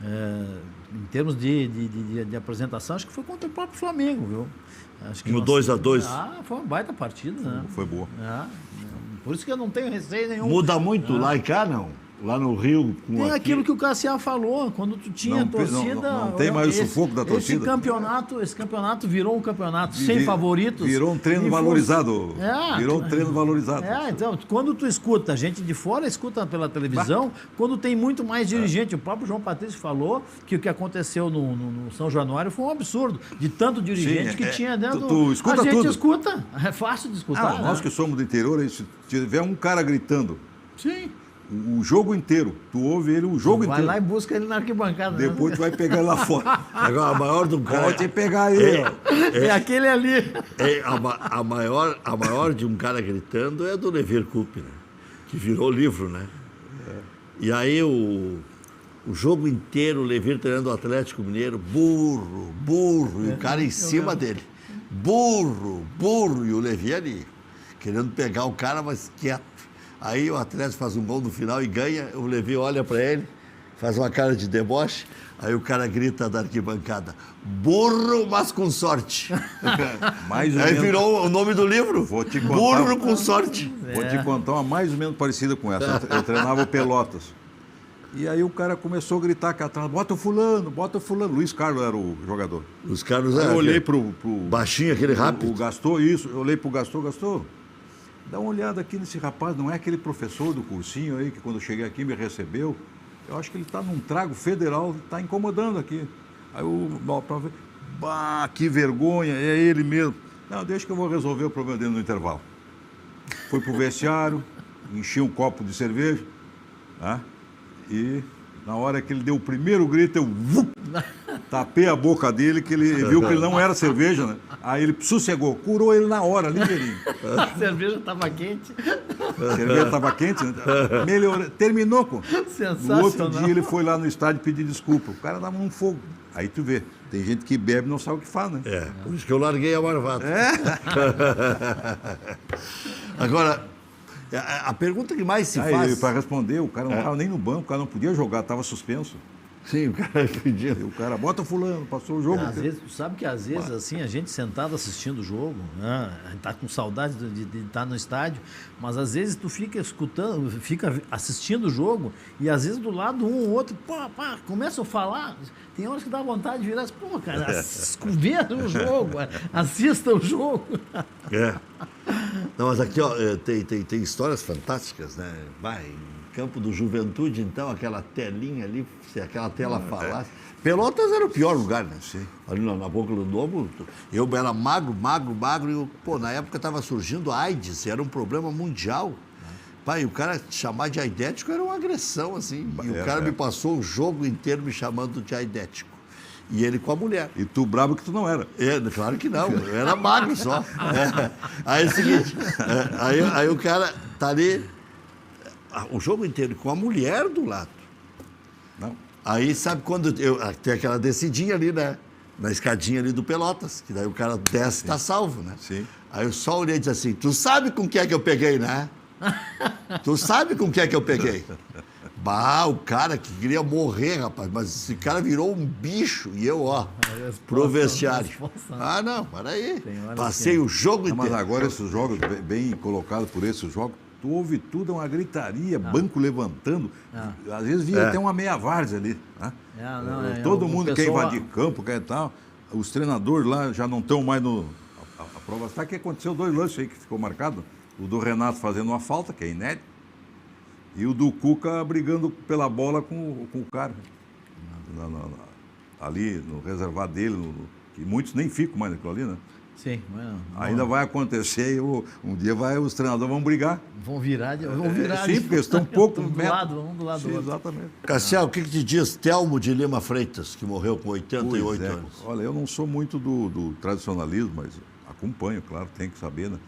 em termos de apresentação, acho que foi contra o próprio Flamengo, viu? Acho que No 2-2. foi uma baita partida, né? Foi boa. Por isso que eu não tenho receio nenhum. Muda muito lá e cá, não? Lá no Rio, com Tem aqui. aquilo que o Cassiá falou, quando tu tinha Não, torcida... não tem mais o sufoco da torcida. Esse campeonato virou um campeonato sem favoritos. Virou um treino e valorizado. É, Virou um treino valorizado. Então, quando tu escuta, gente de fora escuta pela televisão, quando tem muito mais dirigente. O próprio João Patrício falou que o que aconteceu no São Januário foi um absurdo, de tanto dirigente Sim, que tinha dentro... tu escuta a gente tudo. escuta, é fácil de escutar. Nós né? que somos do interior, aí, se tiver um cara gritando Sim. o jogo inteiro, tu ouve ele o jogo Vai inteiro. lá e busca ele na arquibancada. né? Depois tu vai pegar ele lá fora. Agora, a maior do cara. Pode pegar ele. ó. É aquele ali. A maior de um cara gritando é a do Levir Coupe, né? Que virou livro, né? E aí o jogo inteiro, o Levir treinando o Atlético Mineiro, burro, e o cara em cima dele. Burro, e o Levir ali, querendo pegar o cara, mas quieto. Aí o Atlético faz um gol no final e ganha, o Levir olha para ele, faz uma cara de deboche, aí o cara grita da arquibancada, burro, mas com sorte. Mais ou Aí menos. virou o nome do livro, Vou te contar. burro com sorte. Vou te contar uma mais ou menos parecida com essa. Eu treinava o Pelotas. E aí o cara começou a gritar cá atrás, bota o fulano. Luiz Carlos era o jogador. Os caras Aí eu olhei pro baixinho, aquele rápido. o Gastor, isso. Eu olhei pro Gastor, dá uma olhada aqui nesse rapaz, não é aquele professor do cursinho aí que quando eu cheguei aqui me recebeu? Eu acho que ele está num trago federal, está incomodando aqui. Aí para ver, bah, que vergonha, é ele mesmo. Não, deixa que eu vou resolver o problema dele no intervalo. Fui pro vestiário, enchi um copo de cerveja, né? E na hora que ele deu o primeiro grito, eu tapei a boca dele, que ele viu que ele não era cerveja, né? Aí ele sossegou, curou ele na hora, ligeirinho. A cerveja estava quente. A cerveja estava quente, né? Melhorou, terminou, pô. Sensacional. No outro dia ele foi lá no estádio pedir desculpa. O cara dava um fogo. Aí tu vê, tem gente que bebe e não sabe o que faz, né? É, por isso que eu larguei a marvata. Agora, a pergunta que mais se faz... Para responder, o cara não estava nem no banco, o cara não podia jogar, estava suspenso. Sim, o cara pediu. E o cara, bota fulano, passou o jogo. Às vezes, tu sabe que às vezes, assim, a gente sentado assistindo o jogo, né? A gente tá com saudade de estar no estádio, mas às vezes tu fica escutando, fica assistindo o jogo, e às vezes do lado um ou outro, pá, começam a falar. Tem horas que dá vontade de virar assim, pô, cara, veja o jogo, assista o jogo. É. Não, mas aqui, ó, tem histórias fantásticas, né? Vai, Campo do Juventude, então, aquela telinha ali, se aquela tela falasse. Pelotas era o pior lugar, né? Sim. Ali na Boca do Lobo, eu era magro, e na época estava surgindo a AIDS, era um problema mundial. Pai, o cara chamar de aidético era uma agressão, assim. E o cara me passou o jogo inteiro me chamando de aidético. E ele com a mulher. E tu brabo que tu não era. Claro que não, eu era magro só. Aí é o seguinte, aí o cara tá ali, o jogo inteiro com a mulher do lado. Não. Aí sabe quando tem aquela descidinha ali, né? Na escadinha ali do Pelotas, que daí o cara desce e tá salvo, né? Sim. Aí eu só olhei e disse assim, tu sabe com que é que eu peguei, né? Tu sabe com que é que eu peguei? Bah, o cara que queria morrer, rapaz, mas esse cara virou um bicho. E eu, ó, pro vestiário. Ah, não, peraí. Passei o jogo inteiro. Mas agora esses jogos, bem colocados por esses jogos, tu ouve tudo, é uma gritaria, banco levantando. Às vezes via até uma meia várzea ali. Né? Todo mundo quer invadir campo, quer tal. Os treinadores lá já não estão mais no... A prova está que aconteceu 2 lances aí que ficou marcado. O do Renato fazendo uma falta, que é inédito. E o do Cuca brigando pela bola com o cara. Ali no reservado dele, que muitos nem ficam mais naquilo ali, né? Sim. Ainda vai acontecer, um dia os treinadores vão brigar. Vão virar. Sim, porque eles estão um pouco... um do lado do outro. Exatamente. Cassiel, o que te diz Telmo de Lima Freitas, que morreu com 88 anos? Olha, eu não sou muito do tradicionalismo, mas acompanho, claro, tem que saber, né?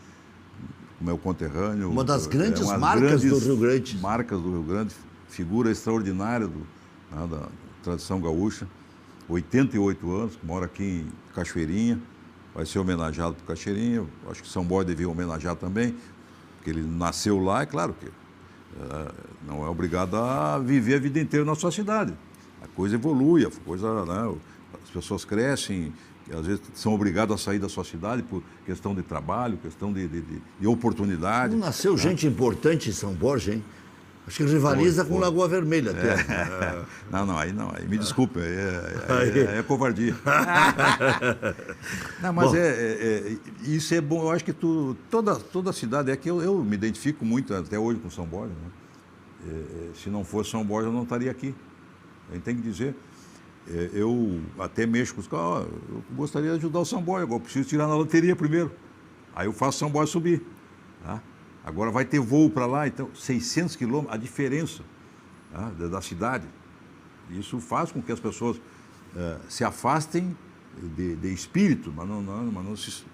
O meu conterrâneo. Uma das grandes marcas do Rio Grande. Marcas do Rio Grande, figura extraordinária da tradição gaúcha. 88 anos, mora aqui em Cachoeirinha, vai ser homenageado por Cachoeirinha. Acho que São Borja devia homenagear também, porque ele nasceu lá, é claro que não é obrigado a viver a vida inteira na sua cidade. A coisa evolui, né, as pessoas crescem. E às vezes são obrigados a sair da sua cidade por questão de trabalho, questão de oportunidade. Não nasceu gente importante em São Borja, hein? Acho que rivaliza com Lagoa Vermelha até. Aí me desculpe, é covardia. Não, mas isso é bom, eu acho que toda cidade, é que eu me identifico muito até hoje com São Borja, né? Se não fosse São Borja, eu não estaria aqui. A gente tem que dizer. Eu até mexo com os caras, eu gostaria de ajudar o São Borja, eu preciso tirar na loteria primeiro. Aí eu faço o São Borja subir. Tá? Agora vai ter voo para lá, então 600 quilômetros, a diferença, tá, da cidade. Isso faz com que as pessoas se afastem de espírito, mas não se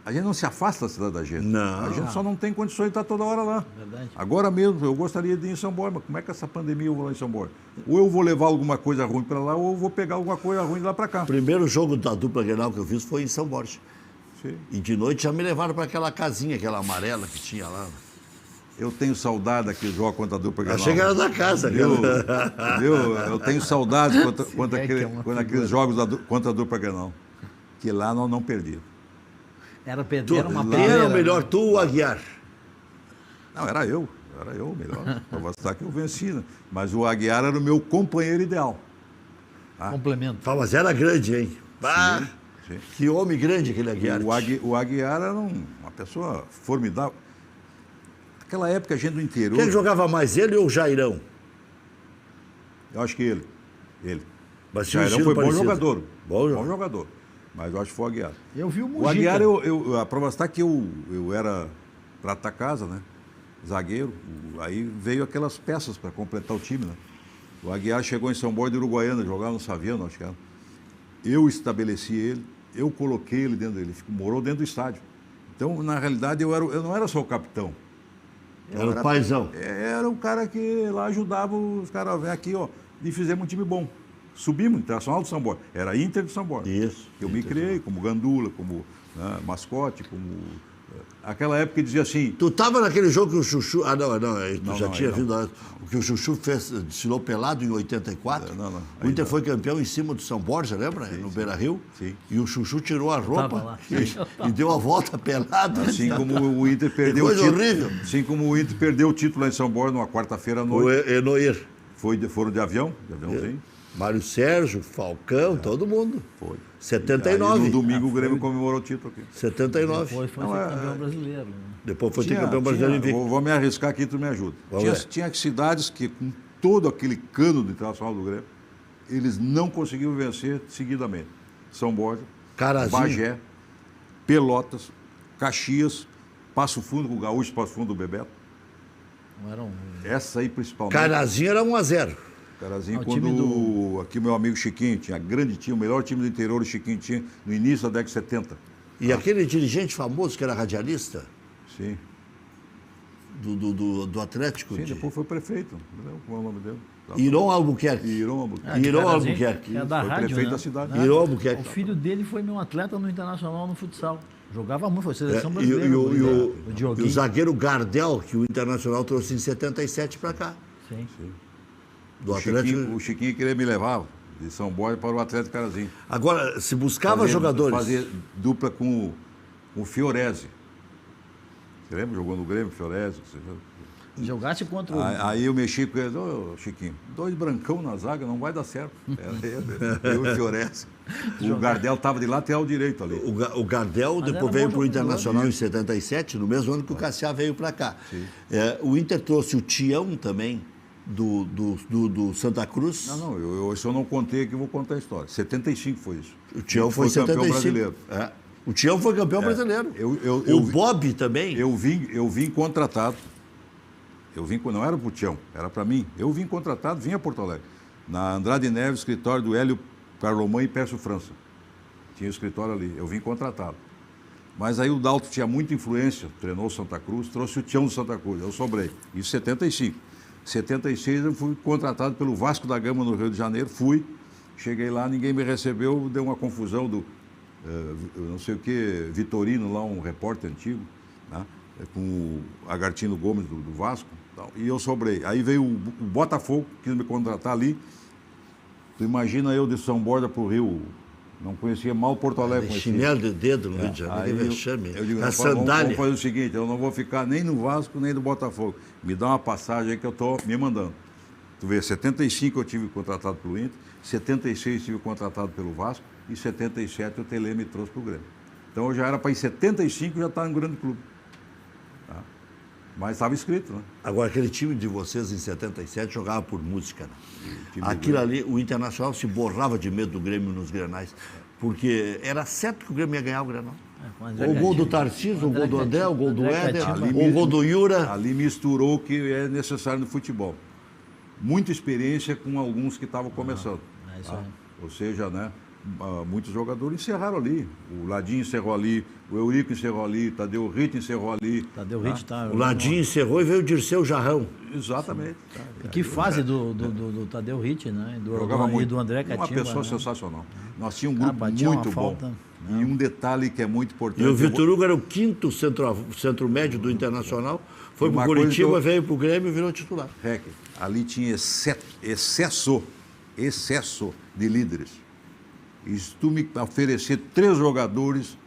a gente não se afasta da cidade da gente. Não. A gente só não tem condições de estar toda hora lá. Verdade. Agora mesmo, eu gostaria de ir em São Borja, mas como é que essa pandemia eu vou lá em São Borja? Ou eu vou levar alguma coisa ruim para lá, ou eu vou pegar alguma coisa ruim de lá para cá. O primeiro jogo da dupla Grenal que eu fiz foi em São Borja. Sim. E de noite já me levaram para aquela casinha, aquela amarela que tinha lá. Eu tenho saudade daquele jogo contra a dupla Grenal. Achei que era da casa. Eu tenho saudade quando aqueles jogos contra a dupla Grenal. Que lá nós não perdíamos. Era uma Quem era o pedreira, melhor, né? tu ou Aguiar? Não, era eu o melhor. Para mostrar que eu venci, né? Mas o Aguiar era o meu companheiro ideal. Complemento. Mas era grande, hein? Bah, sim. Que homem grande aquele Aguiar. O Aguiar era uma pessoa formidável. Naquela época, a gente do interior... Quem jogava mais, ele ou o Jairão? Eu acho que ele. Mas tinha um Jairão estilo foi bom parecido. jogador. Bom Jogador. Mas eu acho que foi o Aguiar. Eu vi o Mujica. O Aguiar, a prova está que eu era prata casa, né? Zagueiro. Aí veio aquelas peças para completar o time, né? O Aguiar chegou em São Borja de Uruguaiana, jogava no Saviano, acho que era. Eu estabeleci ele, eu coloquei ele dentro dele, morou dentro do estádio. Então, na realidade, eu não era só o capitão. Era o paizão. Era o cara que lá ajudava os caras, vem aqui, ó, e fizemos um time bom. Subimos, Internacional do São Borja. Era Inter do São Borja. Isso. Eu me criei como gandula, como mascote, como... Aquela época que dizia assim... Tu estava naquele jogo que o Chuchu... Ah, não, tu já tinha não. vindo... O que o Chuchu desfilou pelado em 84. Não. O Inter foi campeão em cima do São Borja, lembra? No Beira-Rio. Sim. E o Chuchu tirou a Tava roupa lá. e deu a volta pelado. Assim como o Inter perdeu o coisa título... horrível. Assim como o Inter perdeu o título lá em São Borja, numa quarta-feira à O noite. Enoir. Foram de aviãozinho. Mário Sérgio, Falcão, todo mundo. Foi. 79. Aí, no domingo o Grêmio comemorou o título aqui. 79. Depois foi ser campeão brasileiro. Né? Depois foi ter campeão brasileiro invicto. Vou me arriscar aqui, tu me ajuda. Tinha cidades que, com todo aquele cano de internacional do Grêmio, eles não conseguiram vencer seguidamente. São Borja, Carazinho. Bagé, Pelotas, Caxias, Passo Fundo, com o Gaúcho, Passo Fundo do Bebeto. Não era um... Essa aí principalmente. Carazinho era 1-0. Carazinho, o quando time aqui o meu amigo Chiquinho tinha o melhor time do interior, o Chiquinho tinha no início da década de 70. E aquele dirigente famoso que era radialista Sim. do Atlético. Sim, depois foi prefeito. Como é o nome dele? Iron Albuquerque. Irão Albuquerque. Iron Carazinho, Albuquerque. que é da Foi rádio, prefeito né? da cidade. Iron O Albuquerque. filho dele foi meu atleta no Internacional no futsal. Jogava muito, foi É, seleção e brasileira. o Dioguinho. zagueiro Gardel, que o Internacional trouxe em 77 para cá. Sim. Do Atlético. O Chiquinho queria me levar de São Borja para o Atlético Carazinho. Agora, se buscava jogadores... Fazer dupla com o Fiorese. Você lembra? Jogou no Grêmio, Fiorese. Jogaste contra o... Aí eu mexi com ele, Chiquinho, 2 brancão na zaga, não vai dar certo. Eu e o Fiorese. O Gardel estava de lateral direito ali. O Gardel depois veio para o Internacional em 77, no mesmo ano que o Cassiá veio para cá. O Inter trouxe o Tião também, do Santa Cruz. Não, isso eu não contei aqui, vou contar a história. 75 foi isso. O Tião foi 75. Campeão brasileiro. O Tião foi campeão brasileiro. O Bob também. Eu vim contratado. Não era para o Tião, era para mim. Eu vim contratado, vim a Porto Alegre. Na Andrade Neves, escritório do Hélio Carlomã e Pércio França. Tinha o escritório ali, eu vim contratado. Mas aí o Dalto tinha muita influência, treinou o Santa Cruz, trouxe o Tião do Santa Cruz, eu sobrei. Isso em 75. Em 76 eu fui contratado pelo Vasco da Gama no Rio de Janeiro, cheguei lá, ninguém me recebeu, deu uma confusão do, não sei o que, Vitorino lá, um repórter antigo, né, com o Agartino Gomes do Vasco, e eu sobrei. Aí veio o Botafogo, quis me contratar ali. Tu imagina eu de São Borja para o Rio, não conhecia mal Porto Alegre. Chinelo de dedo no Rio de Janeiro, eu digo, vamos fazer o seguinte, eu não vou ficar nem no Vasco, nem no Botafogo. Me dá uma passagem aí que eu estou me mandando. Tu vê, 75 eu tive contratado pelo Inter, 76 tive contratado pelo Vasco e 77 o Tele me trouxe para o Grêmio. Então eu já era para em 75 já estar em um grande clube. Tá? Mas estava escrito, né? Agora, aquele time de vocês em 77 jogava por música, né? Aquilo ali, o Internacional se borrava de medo do Grêmio nos Grenais, porque era certo que o Grêmio ia ganhar o Grenal. O gol do Tarcísio, o gol do André, o gol do Éder, o gol do Yura. Ali misturou o que é necessário no futebol. Muita experiência com alguns que estavam começando. Ou seja, né, muitos jogadores encerraram ali. O Ladinho encerrou ali, o Eurico encerrou ali, Tadeu Ritt encerrou ali. Tadeu Ritt tá... O Ladinho encerrou e veio o Dirceu Jarrão. Exatamente. Que fase do Tadeu Ritt, né? E do André Catimba. Uma pessoa sensacional. Nós tínhamos um grupo muito bom. E um detalhe que é muito importante. E o Vitor Hugo era o 5º centro médio do Internacional. Foi para o Curitiba, veio para o Grêmio e virou titular. Ali tinha excesso de líderes. E se tu me oferecer 3 jogadores,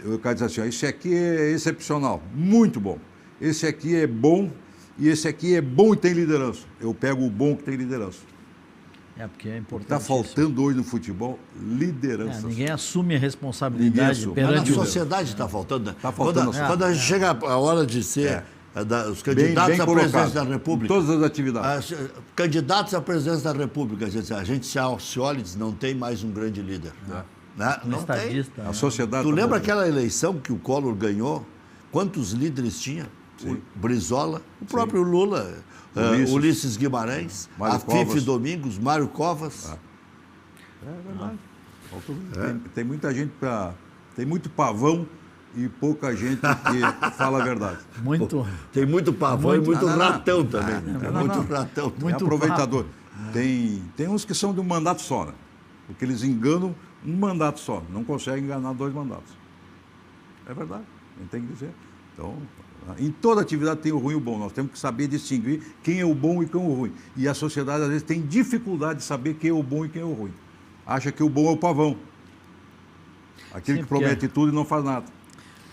eu quero dizer assim, esse aqui é excepcional, muito bom. Esse aqui é bom e esse aqui é bom e tem liderança. Eu pego o bom que tem liderança. Porque é importante. Está faltando hoje no futebol liderança. Ninguém assume a responsabilidade perante a sociedade está faltando. Está faltando. Quando a gente chega a hora de ser os candidatos à presidência da República. Todas as atividades. Candidatos à presidência da República, a gente se olha e diz, não tem mais um grande líder. Não tem. A sociedade. Tu lembra aquela eleição que o Collor ganhou? Quantos líderes tinha? O Brizola, o próprio Lula, Ulisses Guimarães, Mário Fife Domingos, Mário Covas. É verdade. Tem muita gente tem muito pavão e pouca gente que fala a verdade. Tem muito pavão e muito ratão também. Muito ratão. Muito aproveitador. Tem uns que são de um mandato só, né? Porque eles enganam um mandato só. Não conseguem enganar 2 mandatos. É verdade. Não tem que dizer. Então, em toda atividade tem o ruim e o bom. Nós temos que saber distinguir quem é o bom e quem é o ruim. E a sociedade, às vezes, tem dificuldade de saber quem é o bom e quem é o ruim. Acha que o bom é o pavão. Aquele que promete tudo e não faz nada.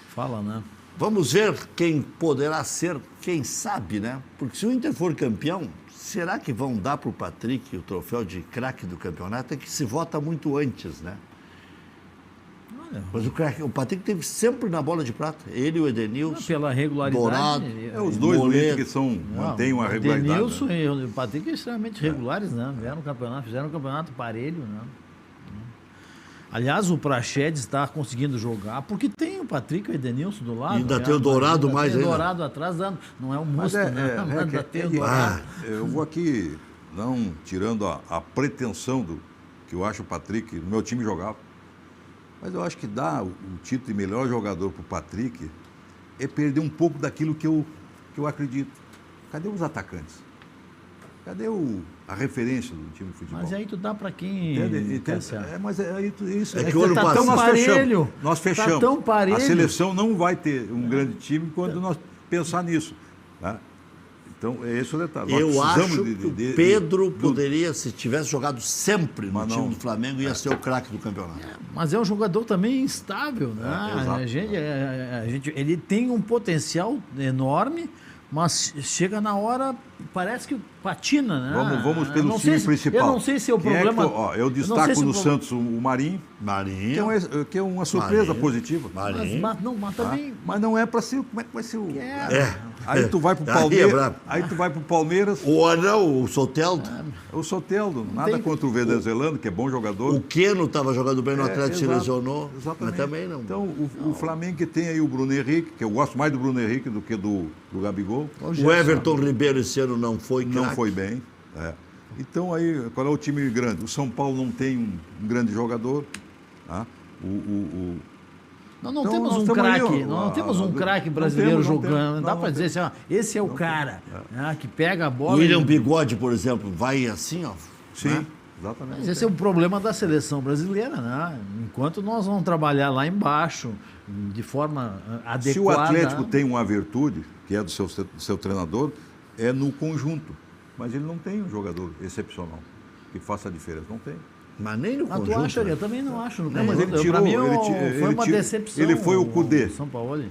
Fala, né? Vamos ver quem poderá ser, quem sabe, né? Porque se o Inter for campeão, será que vão dar para o Patrick o troféu de craque do campeonato? É que se vota muito antes, né? Mas o Patrick teve sempre na bola de prata. Ele e o Edenilson. Pela regularidade. Dourado, os dois do Inter que mantêm uma regularidade. O Edenilson e o Patrick são extremamente regulares, né? Fizeram um campeonato parelho, né? Aliás, o Praxedes está conseguindo jogar, porque tem o Patrick e o Edenilson do lado. E ainda tem o Dourado mais ainda. Tem o Dourado atrás, não é um monstro, né? Ainda tem o Dourado. Eu vou aqui, não tirando a pretensão do que eu acho o Patrick, no meu time jogava, mas eu acho que dar o título de melhor jogador para o Patrick é perder um pouco daquilo que eu acredito. Cadê os atacantes? Cadê a referência do time de futebol? Mas aí tu dá para quem... Mas isso é que o ano tá passado tão parelho. Nós fechamos. Tá tão parelho. A seleção não vai ter um grande time quando nós pensar nisso. Tá? Então, é esse o detalhe. Nós Eu precisamos acho que o Pedro poderia, se tivesse jogado sempre no time do Flamengo, ia ser o craque do campeonato. Mas é um jogador também instável, né? Ele tem um potencial enorme, mas chega na hora, parece que patina, né? Vamos pelo time principal. Eu não sei se é o problema... Eu destaco no Santos o Marinho. Marinho. Que é uma surpresa Marinho. positiva. Marinho. Mas também... Mas não é para ser... Como é que vai ser o... Aí tu vai pro Palmeiras. Aí tu vai pro Palmeiras. O Soteldo. O Soteldo. Nada contra o venezuelano, que é bom jogador. O Queno estava jogando bem no Atlético, se lesionou. Exatamente. Mas também não. Então, o Flamengo que tem aí o Bruno Henrique, que eu gosto mais do Bruno Henrique do que do Gabigol. O Everton Ribeiro esse ano não foi craque. Não foi bem. Então, aí, qual é o time grande? O São Paulo não tem um grande jogador. Tá? Nós não temos um craque, não temos um craque brasileiro jogando. Não dá para dizer assim, ó, esse é o cara que pega a bola. William Bigode, por exemplo, vai assim, ó. Sim, né? exatamente. Mas esse é o problema da seleção brasileira, né? Enquanto nós vamos trabalhar lá embaixo, de forma adequada. Se o Atlético tem uma virtude, que é do seu treinador, é no conjunto. Mas ele não tem um jogador excepcional que faça a diferença. Não tem. Mas nem no conjunto. Tu acha? Né? Eu também não acho. No mas ele tirou, pra mim, foi uma decepção. Ele foi o Cudê. São Paulo.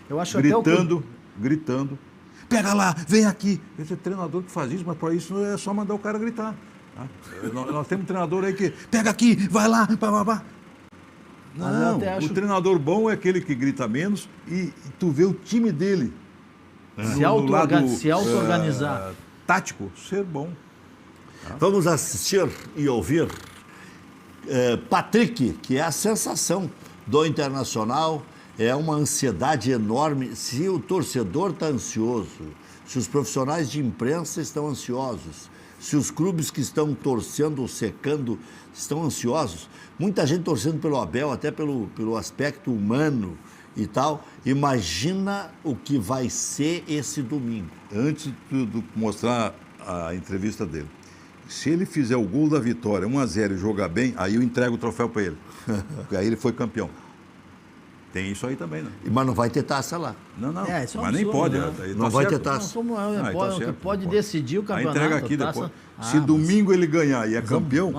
Eu acho gritando. Pega lá, vem aqui. Esse é treinador que faz isso, mas para isso é só mandar o cara gritar. Tá? Nós temos um treinador aí que pega aqui, vai lá, pá. Não, o treinador bom é aquele que grita menos e tu vê o time dele. Se auto-organizar. Tático, ser bom. Vamos assistir e ouvir Patrick, que é a sensação do Internacional. É uma ansiedade enorme. Se o torcedor está ansioso, se os profissionais de imprensa estão ansiosos, se os clubes que estão torcendo ou secando estão ansiosos, muita gente torcendo pelo Abel, até pelo aspecto humano e tal, imagina o que vai ser esse domingo. Antes de mostrar a entrevista dele, se ele fizer o gol da vitória, 1-0 e jogar bem, aí eu entrego o troféu para ele. Porque aí ele foi campeão. Tem isso aí também, né? Mas não vai ter taça lá. Não. Mas nem pode. Né? Não vai ter taça. Pode decidir o campeonato. Aí entrega aqui depois. Se domingo ele ganhar e é campeão,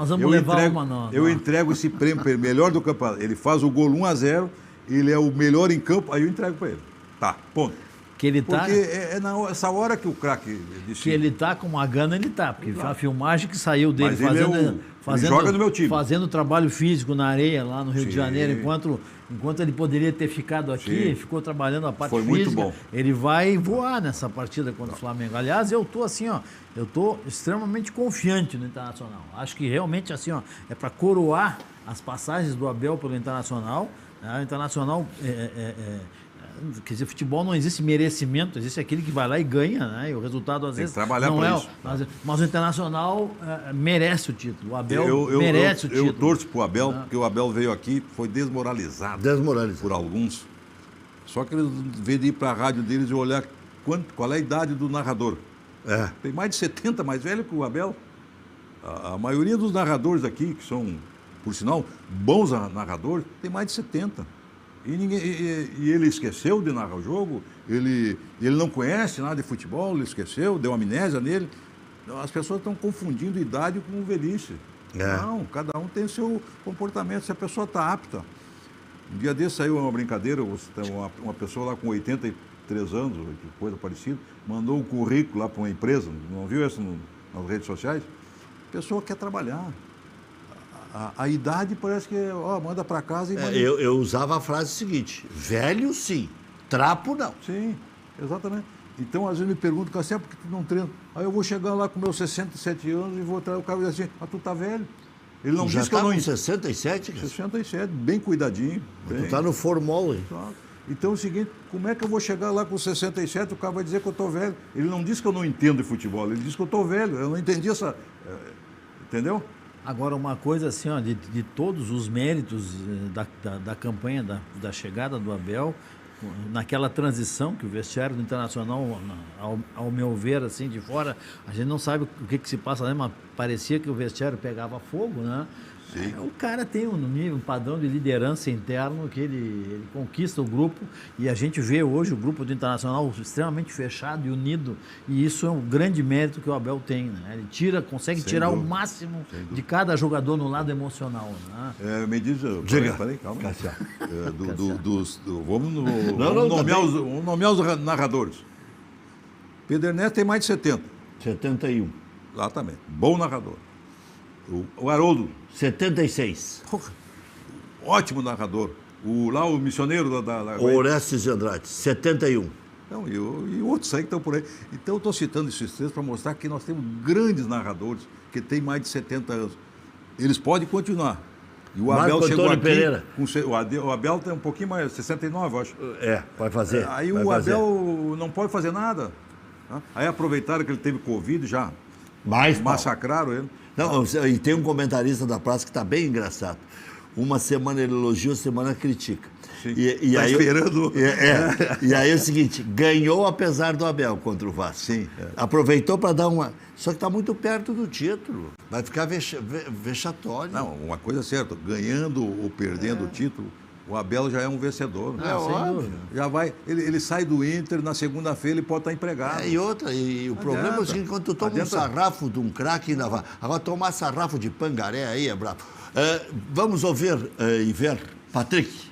eu entrego esse prêmio para ele, melhor do campeonato. Ele faz o gol 1-0, ele é o melhor em campo, aí eu entrego para ele. Tá, ponto. Que ele tá, porque é nessa hora que o craque decide. Que ele tá com uma gana, ele tá. Porque a filmagem que saiu dele ele joga no meu time. Fazendo trabalho físico na areia lá no Rio de Janeiro, enquanto ele poderia ter ficado aqui, ficou trabalhando a parte física. Foi muito bom. Ele vai voar nessa partida contra o Flamengo. Aliás, eu tô assim, ó, eu tô extremamente confiante no Internacional. Acho que realmente assim, ó, é para coroar as passagens do Abel pelo Internacional. Né? O Internacional quer dizer, futebol não existe merecimento, existe aquele que vai lá e ganha, né? E o resultado às vezes não é. Mas o Internacional merece o título. O Abel merece o título. Eu torço pro Abel, porque o Abel veio aqui, foi desmoralizado por alguns. Só que eles, em vez de ir para a rádio deles e olhar qual é a idade do narrador. Tem mais de 70, mais velho que o Abel. A maioria dos narradores aqui, que são, por sinal, bons narradores, tem mais de 70. E ele esqueceu de narrar o jogo, ele não conhece nada de futebol, ele esqueceu, deu amnésia nele. As pessoas estão confundindo idade com velhice. Não, cada um tem seu comportamento, se a pessoa está apta. Um dia desse saiu uma brincadeira, uma pessoa lá com 83 anos, coisa parecida, mandou um currículo lá para uma empresa, não viu isso nas redes sociais? A pessoa quer trabalhar. A idade parece que, manda para casa e manda... Eu usava a frase seguinte, velho sim, trapo não. Sim, exatamente. Então, às vezes me perguntam, Cassiano, por que tu não treina? Aí eu vou chegar lá com meus 67 anos e vou trazer o cara e dizer assim, tu tá velho. Ele não diz que eu não... com 67? 67, bem cuidadinho. Tu tá no formol, hein? Então, é o seguinte, como é que eu vou chegar lá com 67 o cara vai dizer que eu tô velho? Ele não diz que eu não entendo de futebol, ele diz que eu tô velho. Eu não entendi essa... Entendeu? Agora, uma coisa assim, ó, de todos os méritos da campanha, da chegada do Abel, naquela transição que o vestiário do Internacional, ao meu ver, assim, de fora, a gente não sabe o que se passa, né? Mas parecia que o vestiário pegava fogo, né? Sim. O cara tem um padrão de liderança interno que ele conquista o grupo, e a gente vê hoje o grupo do Internacional extremamente fechado e unido, e isso é um grande mérito que o Abel tem, né? Ele consegue tirar o máximo de cada jogador no lado emocional, né? Me diz, peraí, calma. Vamos nomear os narradores. Pedro Ernesto tem mais de 70. 71. Exatamente. Bom narrador. O Haroldo. 76. Porra, ótimo narrador. O missioneiro da Orestes de Andrade. 71. Então, e outros aí que estão por aí. Então, eu estou citando esses três para mostrar que nós temos grandes narradores que têm mais de 70 anos. Eles podem continuar. E o Abel chegou aqui... Pereira. O Abel tem um pouquinho mais, 69, eu acho. Vai fazer. Aí o Abel não pode fazer nada. Aí aproveitaram que ele teve Covid já. Massacraram ele. Não, e tem um comentarista da praça que está bem engraçado. Uma semana ele elogia, outra semana critica. E aí, esperando. E aí é o seguinte, ganhou apesar do Abel contra o Vasco. Sim. Aproveitou para dar uma... Só que está muito perto do título. Vai ficar vexatório. Não, uma coisa é certa, ganhando ou perdendo o título, o Abel já é um vencedor. É óbvio. Já vai, ele sai do Inter, na segunda-feira ele pode estar empregado. E o problema é o seguinte, quando tu toma um sarrafo de um craque, ainda vai. Agora tomar sarrafo de pangaré aí é bravo. Vamos ouvir e ver Patrick.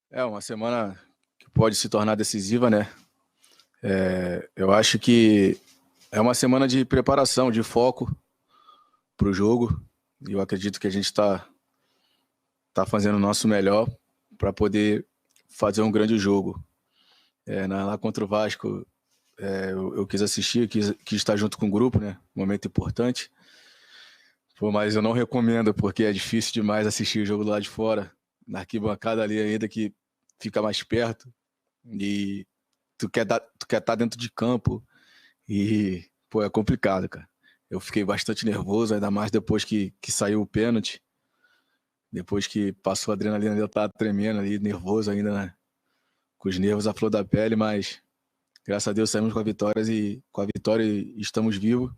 É uma semana que pode se tornar decisiva, né? Eu acho que é uma semana de preparação, de foco para o jogo. E eu acredito que a gente está fazendo o nosso melhor para poder fazer um grande jogo. Lá contra o Vasco, eu quis assistir, quis estar junto com o grupo, né? Momento importante. Mas eu não recomendo, porque é difícil demais assistir o jogo lá de fora, na arquibancada ali ainda, que fica mais perto. E tu quer estar dentro de campo. E, é complicado, cara. Eu fiquei bastante nervoso, ainda mais depois que saiu o pênalti. Depois que passou a adrenalina, eu estava tremendo ali, nervoso ainda, né? Com os nervos à flor da pele, mas graças a Deus saímos com a vitória estamos vivos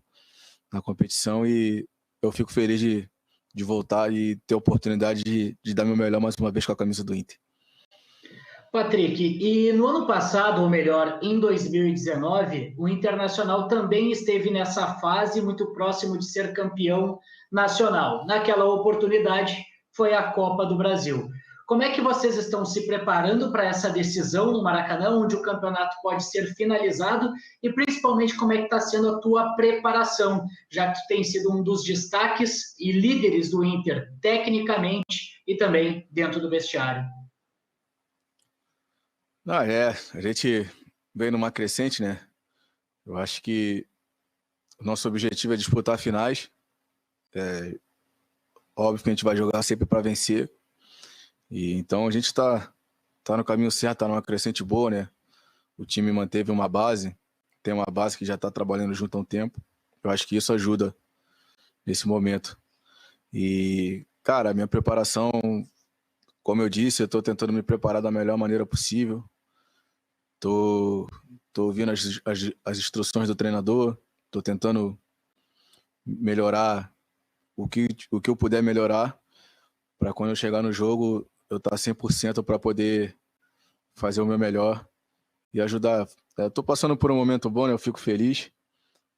na competição, e eu fico feliz de voltar e ter a oportunidade de dar meu melhor mais uma vez com a camisa do Inter. Patrick, e no ano passado, ou melhor, em 2019, o Internacional também esteve nessa fase muito próximo de ser campeão nacional. Naquela oportunidade, foi a Copa do Brasil. Como é que vocês estão se preparando para essa decisão no Maracanã, onde o campeonato pode ser finalizado, e principalmente como é que está sendo a tua preparação, já que tu tem sido um dos destaques e líderes do Inter, tecnicamente e também dentro do vestiário? A gente vem numa crescente, né? Eu acho que o nosso objetivo é disputar finais. Óbvio que a gente vai jogar sempre para vencer. E então a gente tá no caminho certo, tá numa crescente boa, né? O time manteve uma base, tem uma base que já está trabalhando junto há um tempo. Eu acho que isso ajuda nesse momento. E, cara, a minha preparação, como eu disse, eu estou tentando me preparar da melhor maneira possível. Tô ouvindo as instruções do treinador, tô tentando melhorar o que eu puder melhorar, para quando eu chegar no jogo eu estar 100% para poder fazer o meu melhor e ajudar. Tô passando por um momento bom, né? Eu fico feliz,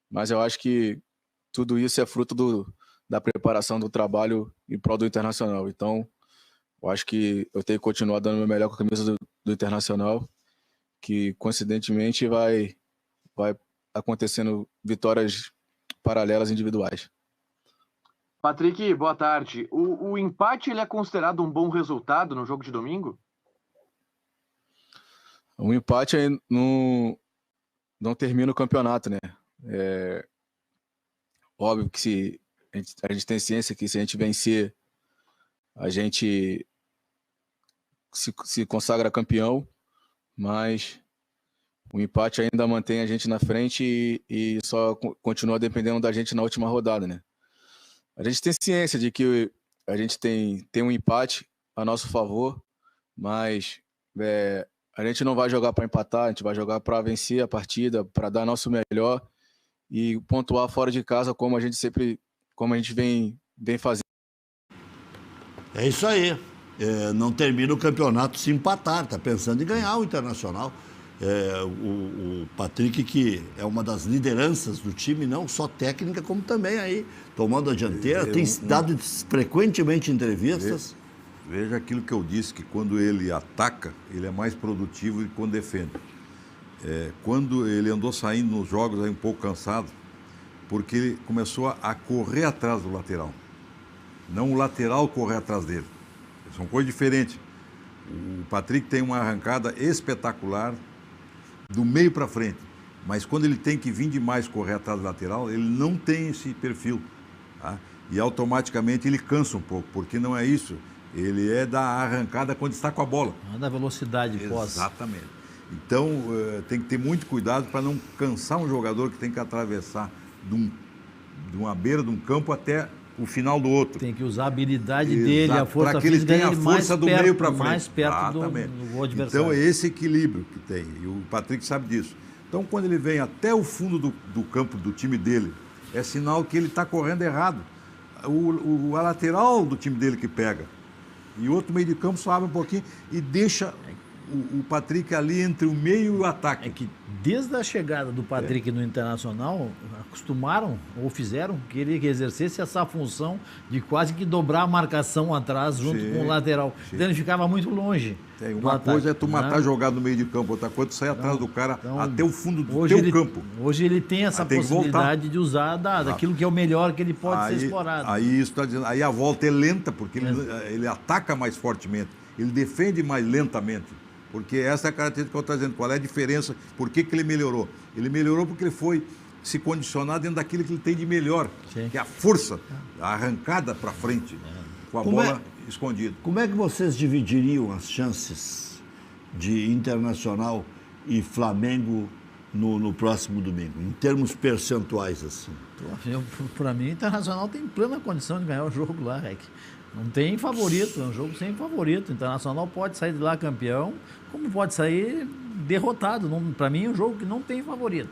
mas eu acho que tudo isso é fruto da preparação do trabalho em prol do Internacional. Então, eu acho que eu tenho que continuar dando o meu melhor com a camisa do Internacional, que coincidentemente vai acontecendo vitórias paralelas individuais. Patrick, boa tarde. O empate ele é considerado um bom resultado no jogo de domingo? O empate aí não termina o campeonato, né? Óbvio que a gente tem ciência que se a gente vencer, a gente se consagra campeão, mas o empate ainda mantém a gente na frente e só continua dependendo da gente na última rodada, né? A gente tem ciência de que a gente tem um empate a nosso favor, mas a gente não vai jogar para empatar, a gente vai jogar para vencer a partida, para dar nosso melhor e pontuar fora de casa, como a gente vem fazendo. É isso aí. Não termina o campeonato se empatar, está pensando em ganhar o Internacional. O Patrick, que é uma das lideranças do time, não só técnica, como também aí, tomando a dianteira, tem dado frequentemente entrevistas. Veja aquilo que eu disse, que quando ele ataca, ele é mais produtivo do que quando defende. Quando ele andou saindo nos jogos aí um pouco cansado, porque ele começou a correr atrás do lateral. Não o lateral correr atrás dele. São coisas diferentes. O Patrick tem uma arrancada espetacular do meio para frente, mas quando ele tem que vir demais correr atrás do lateral, ele não tem esse perfil, tá? E automaticamente ele cansa um pouco, porque não é isso. Ele é da arrancada quando está com a bola. Não é da velocidade pós. Exatamente. Então, tem que ter muito cuidado para não cansar um jogador que tem que atravessar de uma beira de um campo até o final do outro. Tem que usar a habilidade dele, a força para que ele tenha a força do meio para frente. Mais perto do gol adversário. Então, é esse equilíbrio que tem. E o Patrick sabe disso. Então, quando ele vem até o fundo do campo do time dele, é sinal que ele está correndo errado. A lateral do time dele que pega. E o outro meio de campo só abre um pouquinho e deixa o Patrick ali entre o meio e o ataque. É que desde a chegada do Patrick no Internacional, acostumaram ou fizeram que ele exercesse essa função de quase que dobrar a marcação atrás junto com o lateral. Então ele ficava muito longe. Uma coisa é tu matar jogado no meio de campo, outra coisa é tu sair atrás do cara até o fundo do teu campo. Hoje ele tem essa possibilidade de usar daquilo que é o melhor que ele pode ser explorado. Aí isso está dizendo, aí a volta é lenta, porque ele ataca mais fortemente, ele defende mais lentamente. Porque essa é a característica que eu estou dizendo. Qual é a diferença? Por que ele melhorou? Ele melhorou porque ele foi se condicionar dentro daquilo que ele tem de melhor, que é a força, a arrancada para frente, com a bola escondida. Como é que vocês dividiriam as chances de Internacional e Flamengo no próximo domingo, em termos percentuais, assim? Para mim, o Internacional tem plena condição de ganhar o jogo lá, Rec. Não tem favorito, é um jogo sem favorito. O Internacional pode sair de lá campeão, como pode sair derrotado. Para mim, é um jogo que não tem favorito.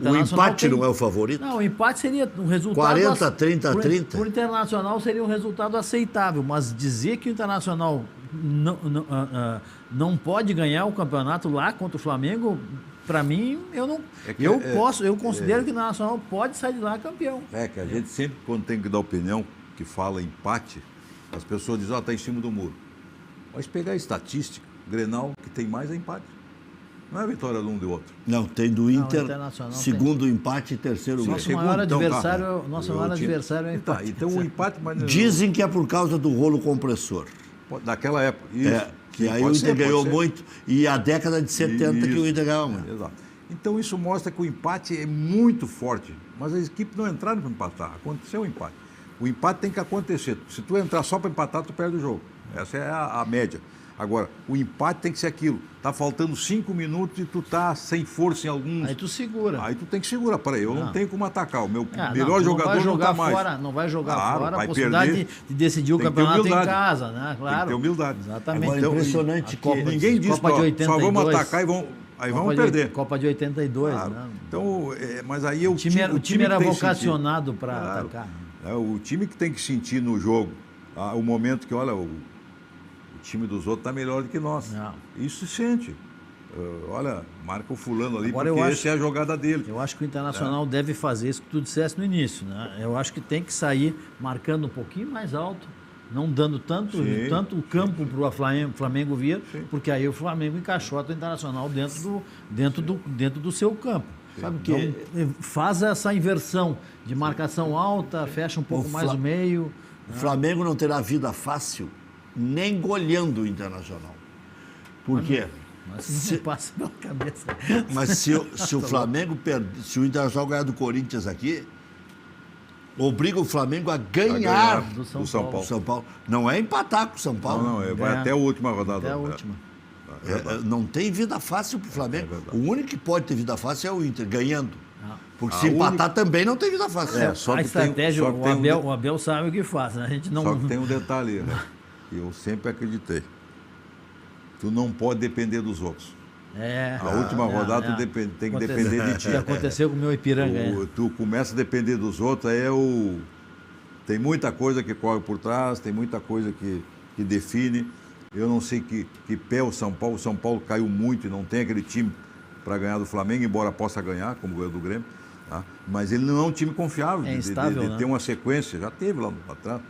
O empate não é o favorito? Não, o empate seria um resultado... 40, 30, 30? Por Internacional seria um resultado aceitável, mas dizer que o Internacional não pode ganhar o campeonato lá contra o Flamengo, para mim, eu considero que o Internacional pode sair de lá campeão. Que a gente sempre, quando tem que dar opinião, que fala empate, as pessoas dizem, está em cima do muro. Mas pegar a estatística, o Grenal, que tem mais é empate. Não é a vitória de um do outro. Não, tem do Inter, segundo empate e terceiro gol. Nosso maior adversário é o empate. Então o empate... Mas dizem que é por causa do rolo compressor. Daquela época. Isso. Que aí o Inter ganhou muito, e a década de 70 que o Inter ganhou muito. Exato. Então isso mostra que o empate é muito forte, mas as equipes não entraram para empatar, aconteceu o empate. O empate tem que acontecer. Se tu entrar só para empatar, tu perde o jogo. Essa é a média. Agora, o empate tem que ser aquilo. Tá faltando 5 minutos e tu tá sem força em alguns... Aí tu segura. Aí tu tem que segurar. Peraí, eu não tenho como atacar. O meu melhor jogador não tá mais. Não vai jogar fora a possibilidade de decidir o campeonato em casa, né? Claro. Tem que ter humildade. Exatamente. Agora, então, impressionante que... Ninguém diz que só vamos atacar e aí vamos perder. Copa de 82, claro. Né? Então, mas aí o time era vocacionado para atacar. O time que tem que sentir no jogo o momento que, olha, o time dos outros está melhor do que nós. Não. Isso se sente. Olha, marca o fulano ali, agora, porque essa é a jogada dele. Eu acho que o Internacional deve fazer isso que tu disseste no início, né? Eu acho que tem que sair marcando um pouquinho mais alto, não dando tanto campo para o Flamengo vir, porque aí o Flamengo encaixota o Internacional dentro do seu campo. Sabe que então, faz essa inversão de marcação alta, fecha um pouco mais o meio. O Flamengo não terá vida fácil nem goleando o Internacional. Por quê? Mas não passa pela cabeça. Mas se o Flamengo se o Internacional ganhar do Corinthians aqui, obriga o Flamengo a ganhar do São Paulo. Não é empatar com o São Paulo. Não, vai até a última rodada. Até a última. Não tem vida fácil para o Flamengo. O único que pode ter vida fácil é o Inter, ganhando. Porque se empatar também não tem vida fácil. Só a estratégia, o Abel sabe o que faz. Né? A gente não... Só que tem um detalhe, né? Eu sempre acreditei. Tu não pode depender dos outros. A última rodada tem que depender de ti. O que aconteceu com o meu Ipiranga. Tu começa a depender dos outros, tem muita coisa que corre por trás, tem muita coisa que define. Eu não sei que pé o São Paulo. O São Paulo caiu muito e não tem aquele time para ganhar do Flamengo, embora possa ganhar, como ganhou do Grêmio. Tá? Mas ele não é um time confiável de ter uma sequência. Já teve lá atrás.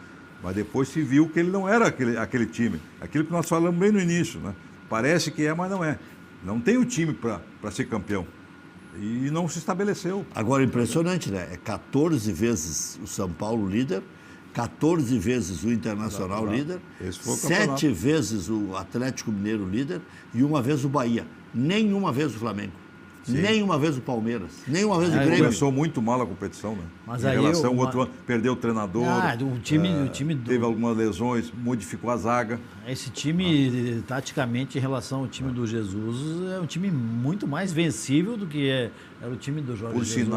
Mas depois se viu que ele não era aquele time. Aquilo que nós falamos bem no início, né? Parece que é, mas não é. Não tem o time para ser campeão. E não se estabeleceu. Agora, impressionante, né? É 14 vezes o São Paulo líder, 14 vezes o Internacional líder, 7 vezes o Atlético Mineiro líder e uma vez o Bahia. Nenhuma vez o Flamengo. Sim. Nenhuma vez o Palmeiras, nenhuma vez o Grêmio. Começou muito mal a competição, né? Mas em relação ao outro ano, perdeu o treinador. O time teve algumas lesões, modificou a zaga. Esse time, taticamente, em relação ao time do Jesus, é um time muito mais vencível do que era o time do Jorge Jesus.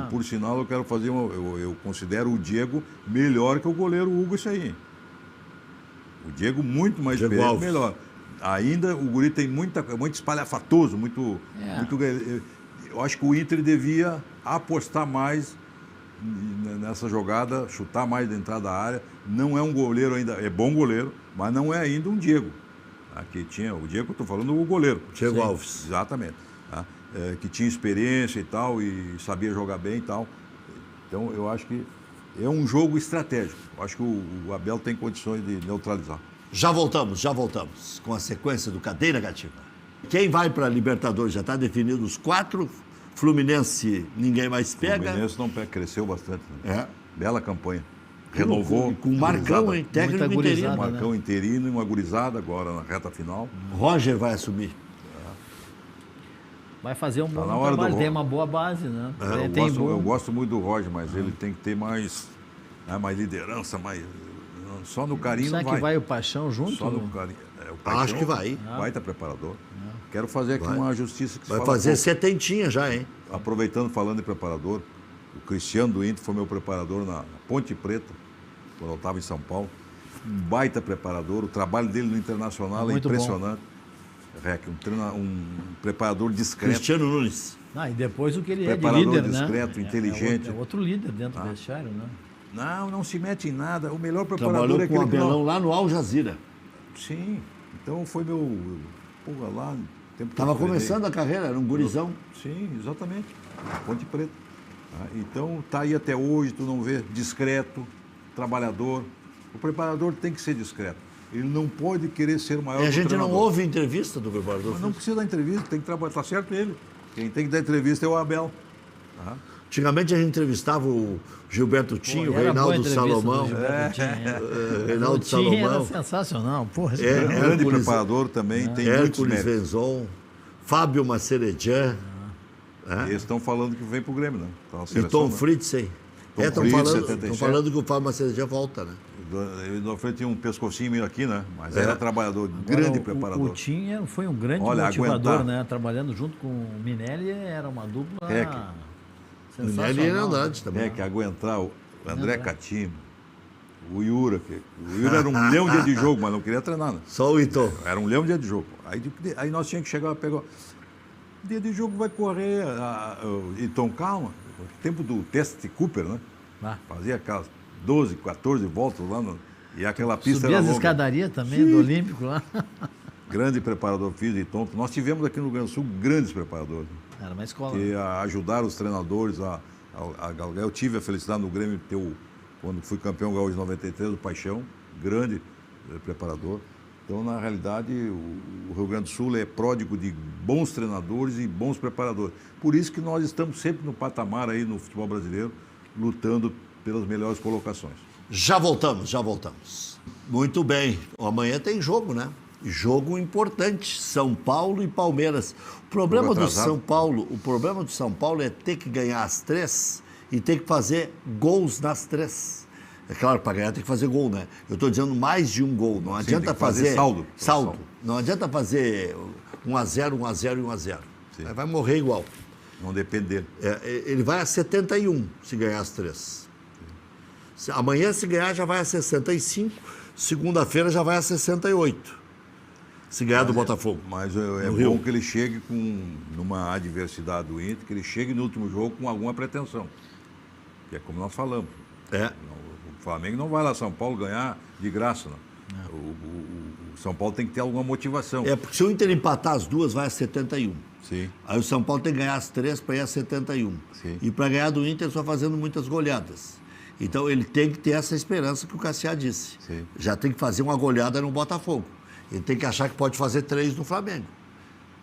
Por sinal, eu quero fazer eu considero o Diego melhor que o goleiro Hugo, isso aí. O Diego muito mais melhor. Ainda o guri tem muito espalhafatoso, muito. Eu acho que o Inter devia apostar mais nessa jogada, chutar mais da entrada da área. Não é um goleiro ainda, é bom goleiro, mas não é ainda um Diego. Aqui tinha o Diego, estou falando o goleiro. Diego Alves. Exatamente. Que tinha experiência e tal, e sabia jogar bem e tal. Então eu acho que é um jogo estratégico. Eu acho que o Abel tem condições de neutralizar. Já voltamos com a sequência do Cadeira Cativa. Quem vai para a Libertadores já está definido os 4. Fluminense, ninguém mais pega. Fluminense não pega, cresceu bastante. Né? Bela campanha. Renovou. Com o Marcão, hein? Técnico interino. Marcão interino e uma gurizada agora na reta final. Roger vai assumir. Vai fazer um bom trabalho, tem uma boa base, né? Eu gosto muito do Roger, mas ele tem que ter mais liderança, só no carinho. Será não vai. Que vai o Paixão junto? Só no carinho. O Paixão, acho que vai. Baita preparador. Quero fazer aqui uma justiça que se vai fazer setentinha já, hein? Aproveitando, falando em preparador, o Cristiano do Inter foi meu preparador na Ponte Preta, quando eu estava em São Paulo. Um baita preparador, o trabalho dele no Internacional é impressionante. Um preparador discreto. Cristiano Nunes. E depois o que ele é de líder, discreto, né? inteligente. É outro líder dentro do vestiário, né? Não se mete em nada. O melhor preparador Trabalhou com o Abelão lá no Al Jazeera. Sim. Então foi meu... lá... Estava começando a carreira, era um gurizão. Sim, exatamente. Ponte Preta. Então tá aí até hoje, tu não vê, discreto, trabalhador. O preparador tem que ser discreto. Ele não pode querer ser o maior. E a gente não ouve entrevista do preparador. Mas não precisa dar entrevista, tem que trabalhar. Tá certo ele. Quem tem que dar entrevista é o Abel. Antigamente a gente entrevistava o Gilberto Tinho, o Reinaldo Salomão. Reinaldo Salomão. Era sensacional. Porra, grande preparador também, tem Hércules Venzon, Fábio Macerejan. Eles estão falando que vem pro Grêmio, né? E Tom Fritzen. Estão falando que o Fábio Macerejan volta, né? Ele tinha um pescocinho meio aqui, né? Mas era trabalhador, grande preparador. O Tinha foi um grande motivador, né? Trabalhando junto com o Minelli, era uma dupla sensacional. Minelli era Andrade também. Que aguentar o André Catino, o Yura. O Yura era um leão dia de jogo, mas não queria treinar, né? Só o Ito. Era um leão dia de jogo. Aí nós tínhamos que chegar e pegar... Dia de jogo vai correr, então calma. Tempo do teste Cooper, né? Fazia aquelas 12, 14 voltas lá, e aquela pista subia era longa. Subia as escadarias também, do Olímpico lá. Grande preparador físico e tonto. Nós tivemos aqui no Rio Grande do Sul grandes preparadores. Era uma escola. Que ajudaram os treinadores a galgar. Eu tive a felicidade no Grêmio de ter quando fui campeão gaúcho de 93, o Paixão, grande preparador. Então, na realidade, o Rio Grande do Sul é pródigo de bons treinadores e bons preparadores. Por isso que nós estamos sempre no patamar aí no futebol brasileiro, lutando pelas melhores colocações. Já voltamos. Muito bem. Amanhã tem jogo, né? Jogo importante, São Paulo e Palmeiras. O problema do São Paulo é ter que ganhar as 3 e ter que fazer gols nas 3. É claro, para ganhar tem que fazer gol, né? Eu estou dizendo mais de um gol. Não adianta fazer saldo. Não adianta fazer 1-0, 1-0 e 1-0. Aí vai morrer igual. Não depende dele. Ele vai a 71 se ganhar as 3. Amanhã, se ganhar, já vai a 65. Segunda-feira já vai a 68. se ganhar do Botafogo. Mas é No bom Rio. que ele chegue numa adversidade do Inter, que ele chegue no último jogo com alguma pretensão. Que é como nós falamos. O Flamengo não vai lá São Paulo ganhar de graça, não. O São Paulo tem que ter alguma motivação. Porque se o Inter empatar as duas, vai a 71. Sim. Aí o São Paulo tem que ganhar as 3 para ir a 71. Sim. E para ganhar do Inter só fazendo muitas goleadas. Então ele tem que ter essa esperança que o Cassiá disse. Sim. Já tem que fazer uma goleada no Botafogo. Ele tem que achar que pode fazer 3 no Flamengo.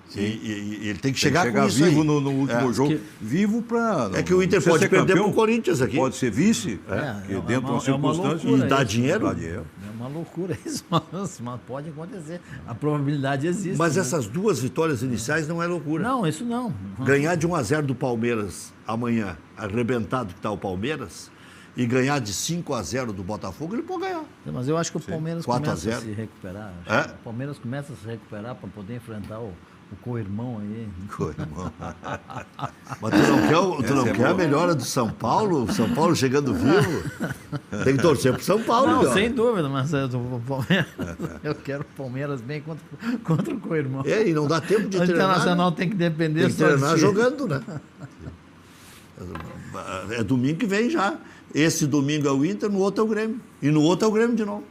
Sim. E ele tem que Tem chegar que com chegar isso vivo aí. no último jogo. Vivo para... É que o Inter pode perder para o Corinthians aqui. Pode ser vice, porque dentro de uma circunstância... loucura E dá isso. dinheiro. Dá dinheiro. É uma loucura isso, mas pode acontecer. A probabilidade existe. Mas né? essas 2 vitórias iniciais não é loucura. Não, isso não. Ganhar de 1-0 do Palmeiras amanhã, arrebentado que está o Palmeiras, e ganhar de 5-0 do Botafogo, ele pode ganhar. Mas eu acho que o Palmeiras 4 a começa a 0. se recuperar. É? O Palmeiras começa a se recuperar para poder enfrentar o co-irmão aí. Mas tu não quer a melhora do São Paulo? O São Paulo chegando vivo? Tem que torcer pro São Paulo, Não, Miola. sem dúvida, mas eu quero o Palmeiras bem contra o co-irmão. E não dá tempo de O treinar. Internacional Né? tem que depender Tem que só de treinar si. jogando, né? É domingo que vem já. Esse domingo é o Inter, no outro é o Grêmio. E no outro é o Grêmio de novo.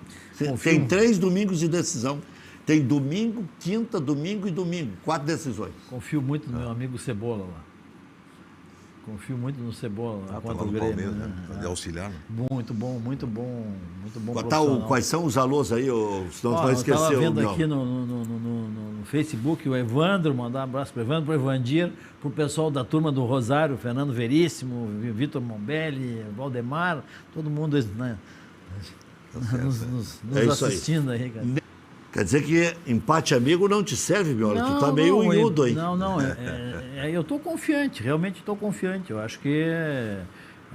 Tem 3 domingos de decisão. Tem domingo, quinta, domingo e domingo. 4 decisões. Confio muito no meu amigo Cebola lá. Confio muito no Cebola lá contra o Grêmio. Palmeiras, né? né? De auxiliar. Né? Muito bom Quais são os alôs aí? Senão tu vai Eu esquecer estava o vendo Miola. aqui no Facebook o Evandro, mandar um abraço para o Evandro, para o Evandir, para o pessoal da turma do Rosário, Fernando Veríssimo, Vitor Mombelli, Valdemar, todo mundo, né, nos É isso aí. assistindo aí, cara. Quer dizer que empate amigo não te serve, Miola? Tu tá meio unhudo aí. Não, eu estou confiante, realmente estou confiante. Eu acho que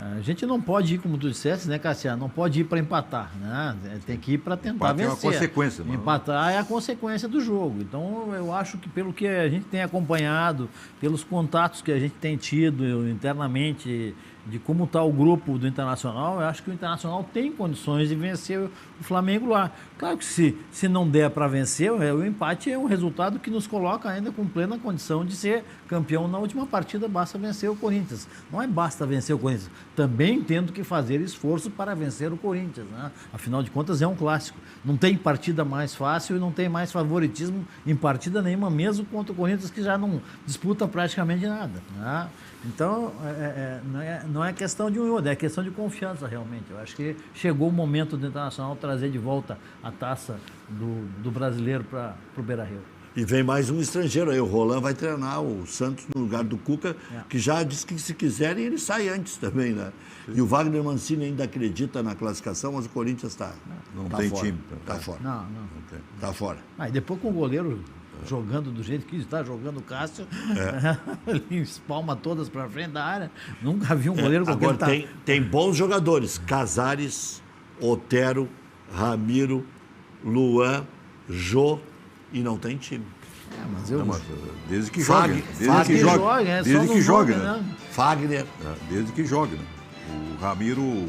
a gente não pode ir, como tu disseste, né, Cassiano? Não pode ir para empatar, né? Tem que ir para tentar Empate é uma vencer. consequência, não? Empatar é a consequência do jogo. Então, eu acho que pelo que a gente tem acompanhado, pelos contatos que a gente tem tido internamente, de como está o grupo do Internacional, eu acho que o Internacional tem condições de vencer o Flamengo lá. Claro que se não der para vencer, o empate é um resultado que nos coloca ainda com plena condição de ser campeão na última partida, basta vencer o Corinthians. Não é basta vencer o Corinthians, também tendo que fazer esforço para vencer o Corinthians, né? Afinal de contas é um clássico. Não tem partida mais fácil e não tem mais favoritismo em partida nenhuma, mesmo contra o Corinthians, que já não disputa praticamente nada, né? Então, não é questão de um e outro, é questão de confiança realmente. Eu acho que chegou o momento do Internacional trazer de volta a taça do brasileiro para o Beira-Rio. E vem mais um estrangeiro aí. O Roland vai treinar o Santos no lugar do Cuca, que já disse que se quiserem ele sai antes também, né? E o Wagner Mancini ainda acredita na classificação, mas o Corinthians Não tá tem fora. time. Tá fora. Não. Tá fora. E depois com o goleiro jogando do jeito que está jogando o Cássio, ele espalma todas para frente da área. Nunca vi um goleiro com Agora aquele tem bons jogadores. Casares, Otero, Ramiro, Luan, Jô, e não tem time. Mas eu... Desde que Fag- jogue. Desde Fag- que jogue. é só Desde no que jogue, nome, né? Fagner, Desde que jogue, né? O Ramiro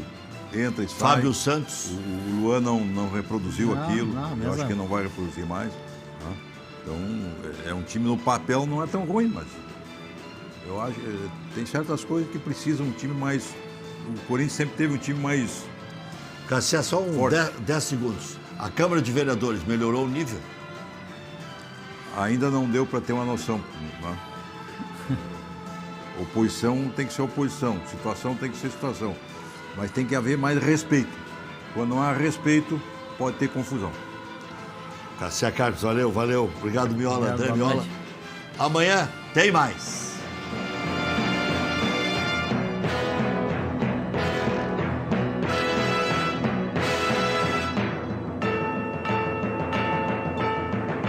entra e sai. Fábio Santos. O Luan não reproduziu Não, aquilo. não, Eu mesmo. acho que não vai reproduzir mais. Né? Então, é um time no papel não é tão ruim, mas eu acho que tem certas coisas que precisam um time mais... O Corinthians sempre teve um time mais... Cassiá, só Forte. 10 segundos. A Câmara de Vereadores melhorou o nível? Ainda não deu para ter uma noção. Né? Oposição tem que ser oposição, situação tem que ser situação. Mas tem que haver mais respeito. Quando não há respeito, pode ter confusão. Cassiá Carlos, valeu. Obrigado, Miola. Obrigado, André boa Miola. noite. Amanhã tem mais.